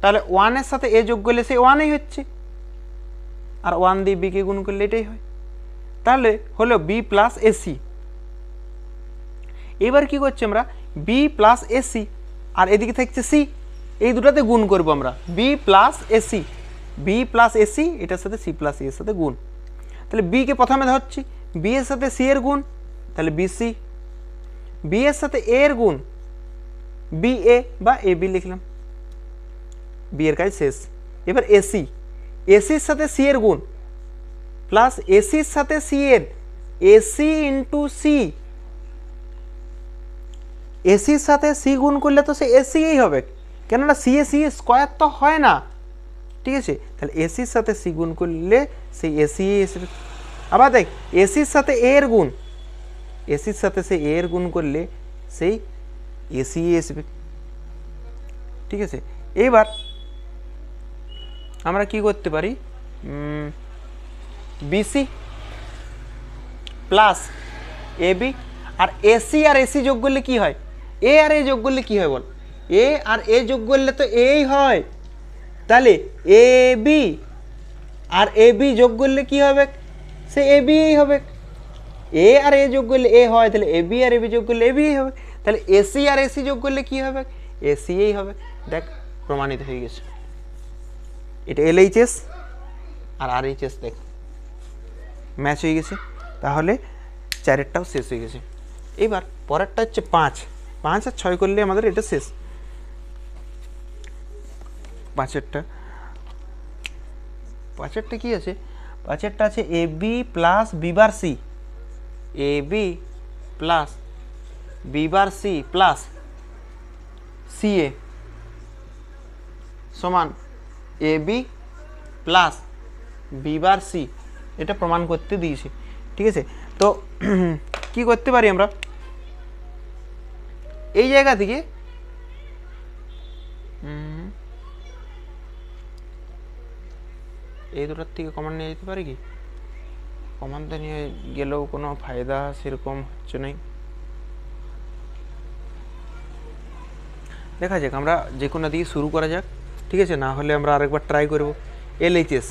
Speaker 1: তাহলে 1-এর সাথে এ যোগ করলে সে 1ই হচ্ছে, আর 1 দিয়ে বিকে গুণ করলে এটাই হয়, তাহলে হলো বি প্লাস এসি। এবার কি করছি আমরা বি প্লাস এসি আর এদিকে থাকছে সি, এই দুটাতে গুণ করবো আমরা B plus AC, B plus AC এটার সাথে সি প্লাস এর সাথে গুণ, তাহলে বিকে প্রথমে ধরছি, বি এর সাথে সি এর গুণ তাহলে বিসি, বি এর সাথে এ এর গুণ বি এ বা এ বি লিখলাম, বি এর কাজ শেষ। এবার এসি, এসির সাথে সি এর গুণ প্লাস এসির সাথে সি এর এসি ইন্টু সি, এসির সাথে সি গুণ করলে তো সে এসিই হবে, কেননা সি এ সি স্কোয়ার তো হয় না, ঠিক আছে। তাহলে এসির সাথে সি গুণ করলে সেই এসি আসবে। আবার দেখ এসির সাথে এ এর গুণ, এসির সাথে সে এ এর গুণ করলে সেই এসি আসবে, ঠিক আছে। এবার আমরা কি করতে পারি, বিসি প্লাস এবি, আর এসি আর এসি যোগ করলে কি হয়, এ আর এ যোগ করলে কি হয় বল, এ আর এ যোগ করলে তো এই হয়, তাহলে A B R A B যোগ করলে কি হবে, সে এ বি হবে, এ আর এ যোগ করলে এ হয় তাহলে A B R A B যোগ করলে এ বি হবে, তাহলে এসি আর এসি যোগ করলে কি হবে, এসি এই হবে। দেখ প্রমাণিত হয়ে গেছে, এটা এলএইচএস আর আর এইচএস দেখ ম্যাচ হয়ে গেছে, তাহলে 4টাও শেষ হয়ে গেছে। এবার পরেরটা হচ্ছে 5, 5 আর 6 করলে আমাদের এটা শেষ। 5এরটা কি আছে, 5এরটা আছে A B plus B bar C, A B plus B bar C plus C A সমান A B plus B bar C, এটা প্রমাণ করতে দিয়েছি, ঠিক আছে। তো কি করতে পারি আমরা, এই জায়গা থেকে এই দুটার থেকে কমান নিয়ে যেতে পারি কি, কমানটা নিয়ে গেলেও কোনো ফায়দা সেরকম হচ্ছে নাই, দেখা যাক আমরা যে কোনো দিয়ে শুরু করা যাক, ঠিক আছে। না হলে আমরা আরেকবার ট্রাই করব, LHS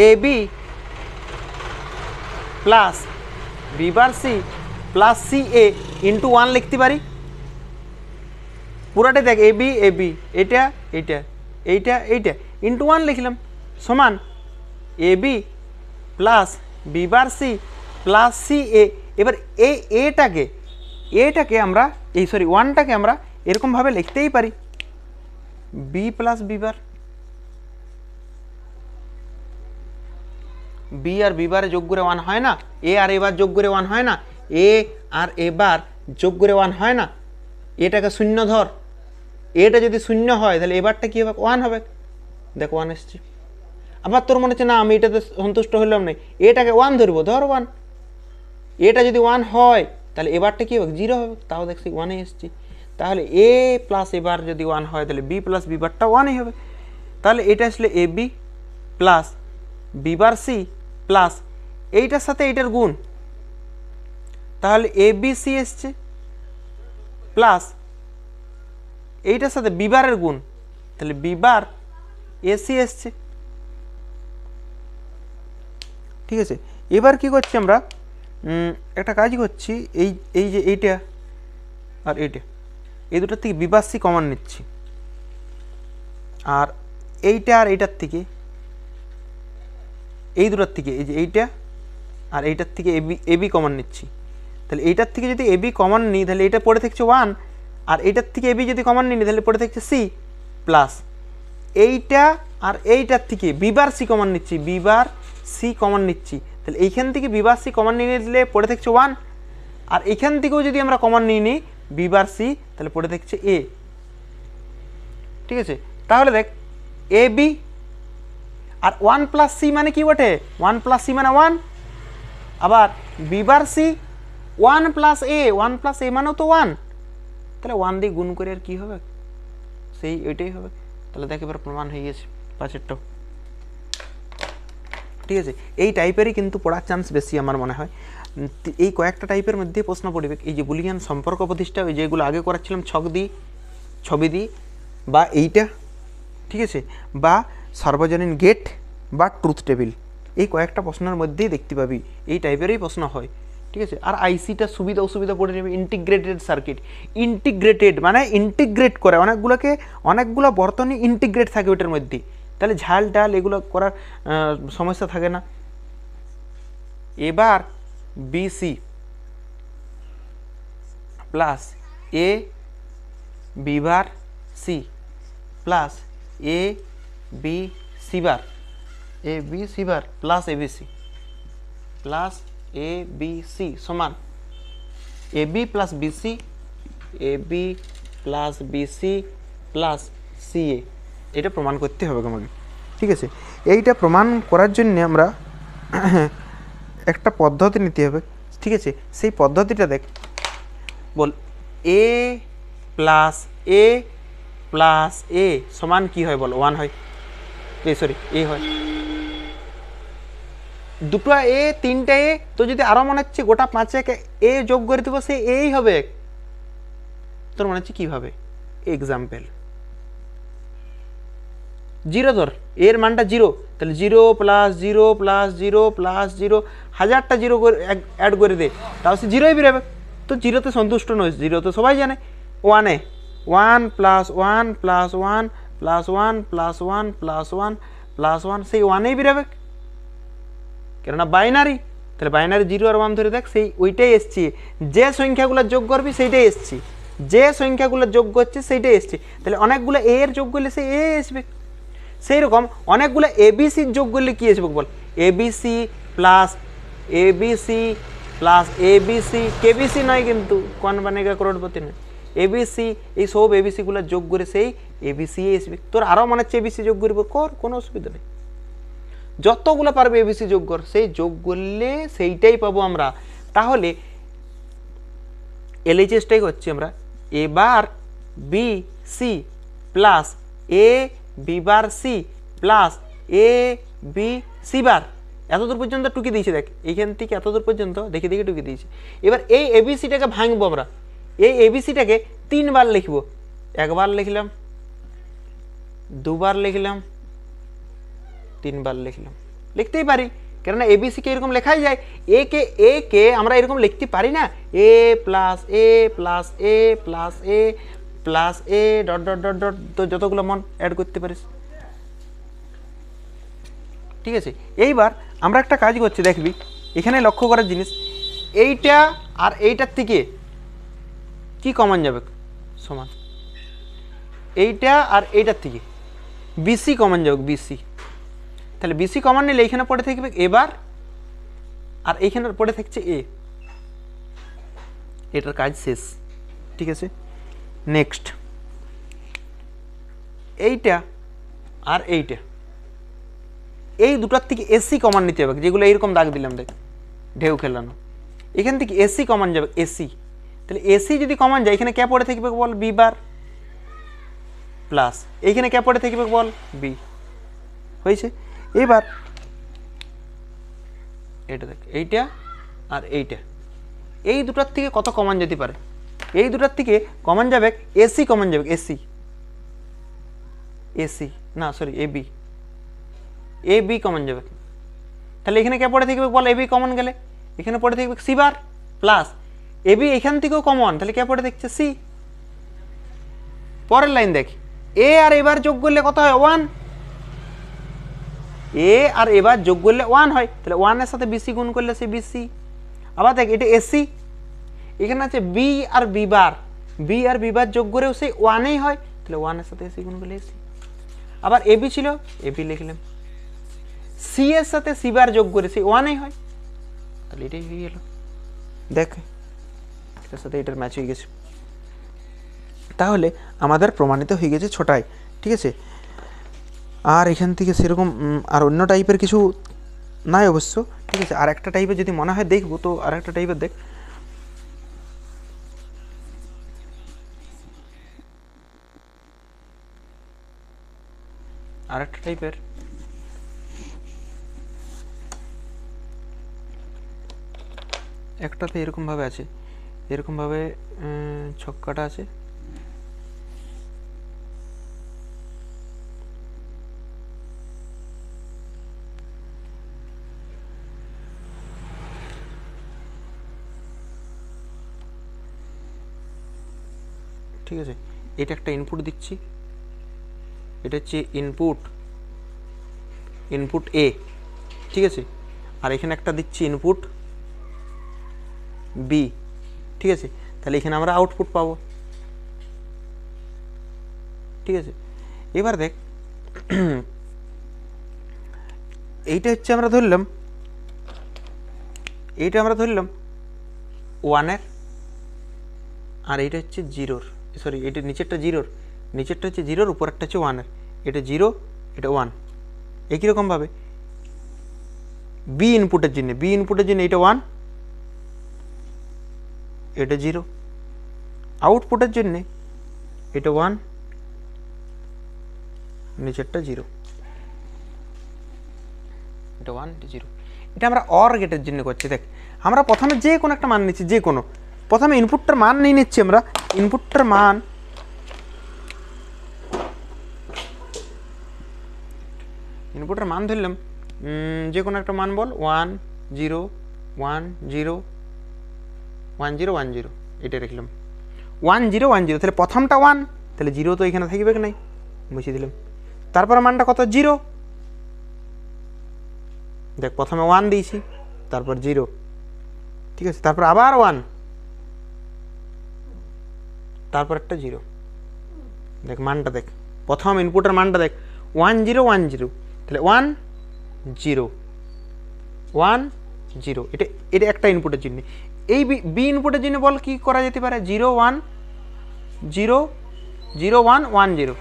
Speaker 1: A B plus B bar C plus C A into 1 লিখতে পারি, পুরাটা দেখ এ বি এটা এইটা এইটা এইটা ইন্টু 1 লিখলাম সমান A B plus B bar C plus C A. এবার এই এটাকে আমরা এই 1টাকে আমরা এরকমভাবে লিখতেই পারি B plus B bar, B আর বি বারে যোগ করে 1 হয় না, এ আর এবার যোগ করে 1 হয় না, এ আর এবার যোগ করে 1 হয় না, এটাকে 0 ধর, এটা যদি 0 হয় তাহলে এবারটা কি হবে 1 হবে, দেখ 1 এসছে। আবার তোর মনে হচ্ছে না আমি এটাতে সন্তুষ্ট হলাম না, এটাকে 1 ধরবো, ধর 1, এটা যদি 1 হয় তাহলে এবারটা কি হবে 0 হবে, তাও দেখছি 1 এসছি, তাহলে এ প্লাস এ বার যদি 1 হয় তাহলে বি প্লাস বি বারটা 1ই হবে। তাহলে এটা আসলে A B plus B bar C plus এইটার সাথে এইটার গুণ, তাহলে এ বি সি এসছে প্লাস এইটার সাথে বি বারের গুণ, তাহলে বি বার এ সি এসছে। ঠিক আছে, এবার কি করছি আমরা, একটা কাজ করছি, এই যে এইটা আর এইটা, এই দুটার থেকে বি বার সি কমন নিচ্ছি, আর এইটা আর এইটার থেকে, এই দুটার থেকে এই যে এইটা আর এইটার থেকে এবি কমন নিচ্ছি। তাহলে এইটার থেকে যদি এবি কমন নিই তাহলে এটা পড়ে থাকছে 1, আর এইটার থেকে এবি যদি কমন নিই তাহলে পড়ে থাকছে সি প্লাস এইটা আর এইটার থেকে বি বার সি কমন নিচ্ছি, বি বার সি কমন নিচ্ছি, তাহলে এইখান থেকে বি বার সি কমন নিয়ে নিলে পড়ে থাকছে 1, আর এইখান থেকেও যদি আমরা কমন নিয়ে নিই বি বার সি তাহলে পড়ে থাকছে এ। ঠিক আছে, তাহলে দেখ A B R 1 plus C মানে কি বটে, 1 প্লাস সি মানে 1, আবার বি বার সি 1 প্লাস এ, 1 প্লাস এ মানেও তো 1, তাহলে 1 দিয়ে গুণ করে আর কি হবে, সেই ওইটাই হবে। তাহলে দেখ এবার প্রমাণ হয়ে গেছে পাঁচেরটাও। ঠিক আছে, এই টাইপেরই কিন্তু পড়ার চান্স বেশি আমার মনে হয়। এই কয়েকটা টাইপের মধ্যে প্রশ্ন পড়বে, এই যে বুলিয়ান সম্পর্ক প্রতিষ্ঠা, ওই যেগুলো আগে করাচ্ছিলাম ছক দিই ছবি দিই, বা এইটা, ঠিক আছে, বা সার্বজনীন গেট বা ট্রুথ টেবিল, এই কয়েকটা প্রশ্নের মধ্যেই দেখতে পাবি এই টাইপেরই প্রশ্ন হয়। ঠিক আছে, আর আইসিটা সুবিধা অসুবিধা পড়ে নেবে। ইন্টিগ্রেটেড সার্কিট, ইন্টিগ্রেটেড মানে ইন্টিগ্রেট করে অনেকগুলো বর্তনী ইন্টিগ্রেট থাকে ওটার মধ্যে, তাহলে ঝাল ডাল এগুলো করার সমস্যা থাকে না। এবার BC plus A B bar C plus A B C bar, A B C bar plus A B C plus A B C সমান A B plus BC, A B plus BC plus C A. এটা প্রমাণ করতে হবে আমাকে। ঠিক আছে, এইটা প্রমাণ করার জন্য আমরা একটা পদ্ধতি নিতে হবে। ঠিক আছে, সেই পদ্ধতিটা দেখ, বল এ প্লাস এ প্লাস এ সমান কি হয় বল, 1 হয়, সরি এ হয়। দুটো এ তিনটা এ, তো যদি আরো মনে হচ্ছে গোটা 5 এ যোগ করে দেবো সে এই হবে, তোর মনে হচ্ছে কিভাবে, এক্সাম্পল 0 ধর, এর মানটা 0, তাহলে 0 প্লাস 0 প্লাস 0 প্লাস 0, 1000টা 0 অ্যাড করে দে, তাও সে 0ই বেরোবে। তো 0তে সন্তুষ্ট নয়, 0 তো সবাই জানে, 1 1 plus 1 plus 1 plus 1 plus 1 plus 1 plus 1, সেই 1এই বেরোবে, কেননা বাইনারি। তাহলে বাইনারি 0 আর 1 ধরে দেখ, সেই ওইটাই এসছি, যে সংখ্যাগুলো যোগ করবি সেইটাই এসছি, যে সংখ্যাগুলো যোগ করছে সেইটাই এসছে। তাহলে অনেকগুলো এ এর যোগ করলে সে এ আসবে, সেই রকম অনেকগুলো এবিসির যোগ করলে কি আসবে বল, ABC plus ABC plus ABC, KBC নয় কিন্তু, কোন বানেগা করোড়পতি নয়, এবিসি, এই সব এবিসিগুলো যোগ করে সেই এবিসি আসবে। তোর আরও মনে হচ্ছে এবিসি যোগ করবো, কর, কোনো অসুবিধা নেই, যতগুলো পারবে এবিসি যোগ কর, সেই যোগ করলে সেইটাই পাবো আমরা। তাহলে এলএইচএসটাই হচ্ছে আমরা এ বার B C plus A B bar C plus A B C বার, এতদূর পর্যন্ত টুকি দিয়েছি দেখ, এইখান থেকে এতদূর পর্যন্ত দেখে দেখে টুকি দিয়েছি। এবার এই এবিসিটাকে ভাঙবো আমরা, এই এবিসিটাকে 3 বার লিখব, একবার লিখলাম, দুবার লিখলাম, 3 বার লিখলাম, লিখতেই পারি, কেননা এবিসি কে এরকম লেখাই যায়, এ কে আমরা এরকম লিখতে পারি না, A plus A plus A plus A plus A dot dot dot dot, তো যতগুলো মন অ্যাড করতে পারিস। ঠিক আছে, এইবার আমরা একটা কাজ করছি, দেখবি এখানে লক্ষ্য করার জিনিস, এইটা আর এইটার থেকে কি কমন যাবে, সমান, এইটা আর এইটার থেকে বিসি কমন যাবে, বিসি, তাহলে বিসি কমন নিলে এইখানে পড়ে থাকবে এবার, আর এইখানে পড়ে থাকছে এ, এটার কাজ শেষ। ঠিক আছে, নেক্সট এইটা আর এইটা, এই দুটার থেকে এসি কমন নিতে হবে, যেগুলো এইরকম দাগ দিলাম দেখ, ঢেউ খেলানো, এখান থেকে এসি কমন যাবে, এসি, তাহলে এসি যদি কমন যায় এখানে কে পড়ে থাকবে বল বি বার প্লাস এইখানে কে পড়ে থাকবে বল বি হয়েছে। এবার এটা দেখ এইটা আর এইটা এই দুটার থেকে কত কমন যেতে পারে, এই দুটার থেকে কমন যাবে এসি কমন যাবে এসি এসি না সরি এ বি কমন যাবে। তাহলে এখানে কে পড়ে থাকবে বল এ বি কমন গেলে এখানে পড়ে থাকবে C bar plus A B এখান থেকেও কমন, তাহলে কে পড়ে দেখছে সি। পরের লাইন দেখ এ আর এবার যোগ করলে কত হয় 1, এ আর এবার যোগ করলে 1 হয়, তাহলে 1 এর সাথে বিসি গুণ করলে সে বিসি। আবার দেখ এটা এসি, এখানে আছে বি আর বি বার যোগ করেও সেই 1ই হয়, তাহলে 1 এর সাথে এসি গুণ করলে এসি। আবার এবি ছিল এবি লিখলাম, সি এর সাথে সি বার যোগ করে সেই 1ই হয়, তাহলে এটাই হয়ে গেল। দেখ এটার সাথে এটার ম্যাচ হয়ে গেছে, তাহলে আমাদের প্রমাণিত হয়ে গেছে ছোটাই। ঠিক আছে, আর এখান থেকে সেরকম আর অন্য টাইপের কিছু নাই অবশ্য। ঠিক আছে, আর একটা টাইপের যদি মনে হয় দেখবো, তো আর একটা টাইপের দেখ আর একটা টাইপের একটাতে এরকমভাবে আছে, এরকমভাবে ছক্কাটা আছে, ঠিক আছে। এটা একটা ইনপুট দিচ্ছি, এটা হচ্ছে ইনপুট এ, ঠিক আছে। আর এখানে একটা দিচ্ছি ইনপুট বি, ঠিক আছে। তাহলে এখানে আমরা আউটপুট পাবো, ঠিক আছে। এবার দেখ এইটা হচ্ছে আমরা ধরলাম 1-এর, আর এইটা হচ্ছে 0-র, সরি এটা নিচেরটা 0-র, নিচেরটা হচ্ছে 0-র, উপরেরটা হচ্ছে 1-এর। এটা 0 এটা 1, একই রকমভাবে বি ইনপুটের জন্য এটা 1 এটা 0, আউটপুটের জন্য এটা 1 নিচেরটা 0, এটা 1 এটা 0। এটা আমরা অর গেটের জন্য করছি। দেখ আমরা প্রথমে যে কোনো একটা মান নিচ্ছি, প্রথমে ইনপুটটার মান নিয়ে নিচ্ছি আমরা, ইনপুটটার মান ধরলাম যে কোনো একটা মান বল 1 0 1 0 1 0 1 0, এটা রাখলাম 1 0 1 0। তাহলে প্রথমটা 1, তাহলে 0 তো এখানে থাকবে কি নাই, বসিয়ে দিলাম। তারপর মানটা কত 0, দেখ প্রথমে 1 দিয়েছি, তারপর 0, ঠিক আছে। তারপর আবার 1, তারপর একটা 0। দেখ মানটা দেখ, প্রথম ইনপুটের মানটা দেখ 1 0 1 0, তাহলে 1 0 1 0, এটা একটা ইনপুটের জন্য। এই বি ইনপুটের জন্য বল কি করা যেতে পারে 0 1 0 0 1 1 0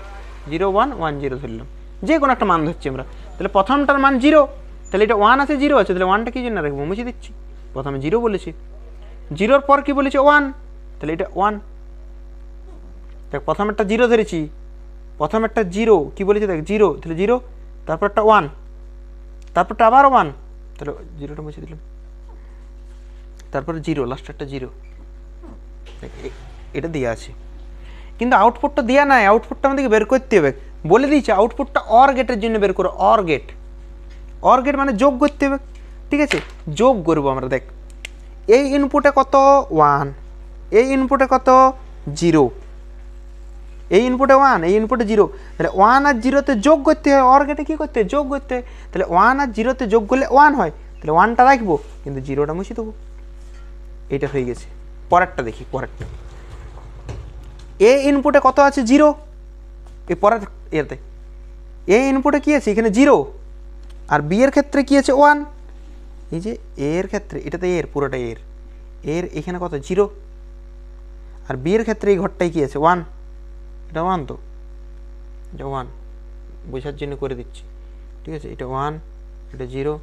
Speaker 1: 0 1 1 0 ধরলাম, যে কোনো একটা মান ধরছি আমরা। তাহলে প্রথমটার মান 0, তাহলে এটা 1 আছে 0 আছে, তাহলে 1টা কি জন্য রাখবো, মুছে দিচ্ছি। প্রথমে 0 বলেছি, 0-র পর কি বলেছি 1, তাহলে এটা 1। দেখ প্রথম একটা 0 ধরেছি, প্রথম একটা 0 কি বলেছি দেখ 0, তাহলে 0, তারপর একটা 1, তারপরটা আবার 1, তাহলে 0টা মুছে দিলাম, তারপরে 0, লাস্ট একটা 0। এটা দেওয়া আছে, কিন্তু আউটপুটটা দেওয়া নাই, আউটপুটটা আমাদেরকে বের করতে হবে। বলে দিয়েছে আউটপুটটা অর গেটের জন্য বের করো, অর গেট মানে যোগ করতে হবে, ঠিক আছে। যোগ করবো আমরা, দেখ এই ইনপুটে কত 1, এই ইনপুটে কত 0, এই ইনপুটে 1 এই ইনপুটে 0, তাহলে 1 আর 0-তে যোগ করতে হয়, অর গেটে কী করতে হয় যোগ করতে হয়। তাহলে 1 আর 0-তে যোগ করলে 1 হয়, তাহলে 1টা রাখবো কিন্তু 0টা মুছে দেবো, এইটা হয়ে গেছে। পরেরটা দেখি, পরেরটা এ ইনপুটে কত আছে 0, এই পরের এতে এ ইনপুটে কী আছে এখানে 0, আর বি এর ক্ষেত্রে কী আছে 1, এই যে এ এর ক্ষেত্রে এটাতে এর পুরোটা এর এখানে কত 0, আর বি এর ক্ষেত্রে এই ঘরটাই কী আছে 1, এটা 1, তো এটা 1 বোঝার জন্য করে দিচ্ছি, ঠিক আছে। এটা 1 এটা 0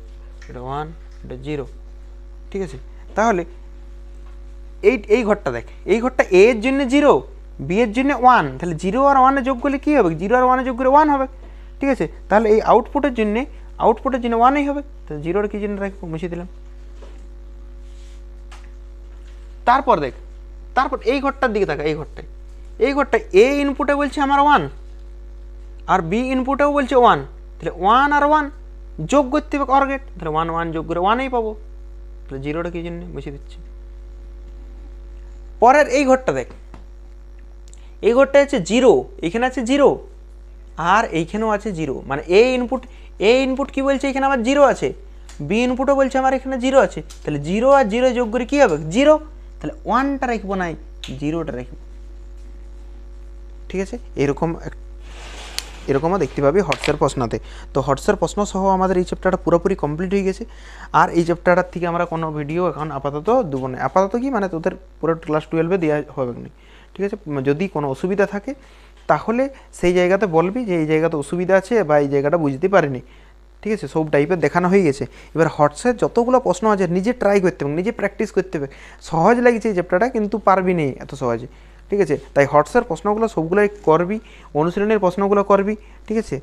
Speaker 1: এটা 1 এটা 0, ঠিক আছে। তাহলে এই ঘরটা দেখ, এই ঘরটা এ এর জন্য 0, বি এর জন্য 1, তাহলে 0 আর 1 যোগ করলে কী হবে? 0 আর 1 যোগ করে 1 হবে, ঠিক আছে? তাহলে এই আউটপুটের জন্য 1ই হবে, তো 0 কী জন্য রাখবো? মুছে দিলাম। তারপর দেখ, তারপর এই ঘরটার দিকে থাকা, এই ঘরটা এ ইনপুটে বলছে আমার 1 আর বি ইনপুটেও বলছে 1, তাহলে 1 আর 1 যোগ করতে হবে অর গেট, তাহলে 1 1 যোগ করে 1ই পাবো, তাহলে 0টা কী জন্য? মুছে দিচ্ছি। পরের এই ঘরটা দেখ, এই ঘরটা আছে 0, এখানে আছে 0 আর এইখানেও আছে 0, মানে এ ইনপুট কি বলছে? এখানে আমার 0 আছে, বি ইনপুটও বলছে আমার এখানে 0 আছে, তাহলে 0 আর 0 যোগ করে কী হবে? 0, তাহলে 1টা রাখবো নাই, 0টা রাখবো, ঠিক আছে? এরকমও দেখতে পাবি হটসের প্রশ্নতে। তো হটসের প্রশ্ন সহ আমাদের এই চ্যাপ্টারটা পুরোপুরি কমপ্লিট হয়ে গেছে। আর এই চ্যাপ্টারটার থেকে আমরা কোনো ভিডিও এখন আপাতত দেবো না, আপাতত কি মানে তোদের পুরো ক্লাস 12-এ দেওয়া হবে না, ঠিক আছে? যদি কোনো অসুবিধা থাকে তাহলে সেই জায়গাতে বলবি যে এই জায়গাতে অসুবিধা আছে বা এই জায়গাটা বুঝতে পারিনি, ঠিক আছে? সব টাইপের দেখানো হয়ে গেছে। এবার হটসের যতগুলো প্রশ্ন আছে নিজে ট্রাই করতে হবে, নিজে প্র্যাকটিস করতে হবে। সহজ লাগছে এই চ্যাপ্টারটা, কিন্তু পারবি নেই এত সহজে, ঠিক আছে? তাই হটসের প্রশ্নগুলো সবগুলোই করবি, অনুশীলনের প্রশ্নগুলো করবি, ঠিক আছে?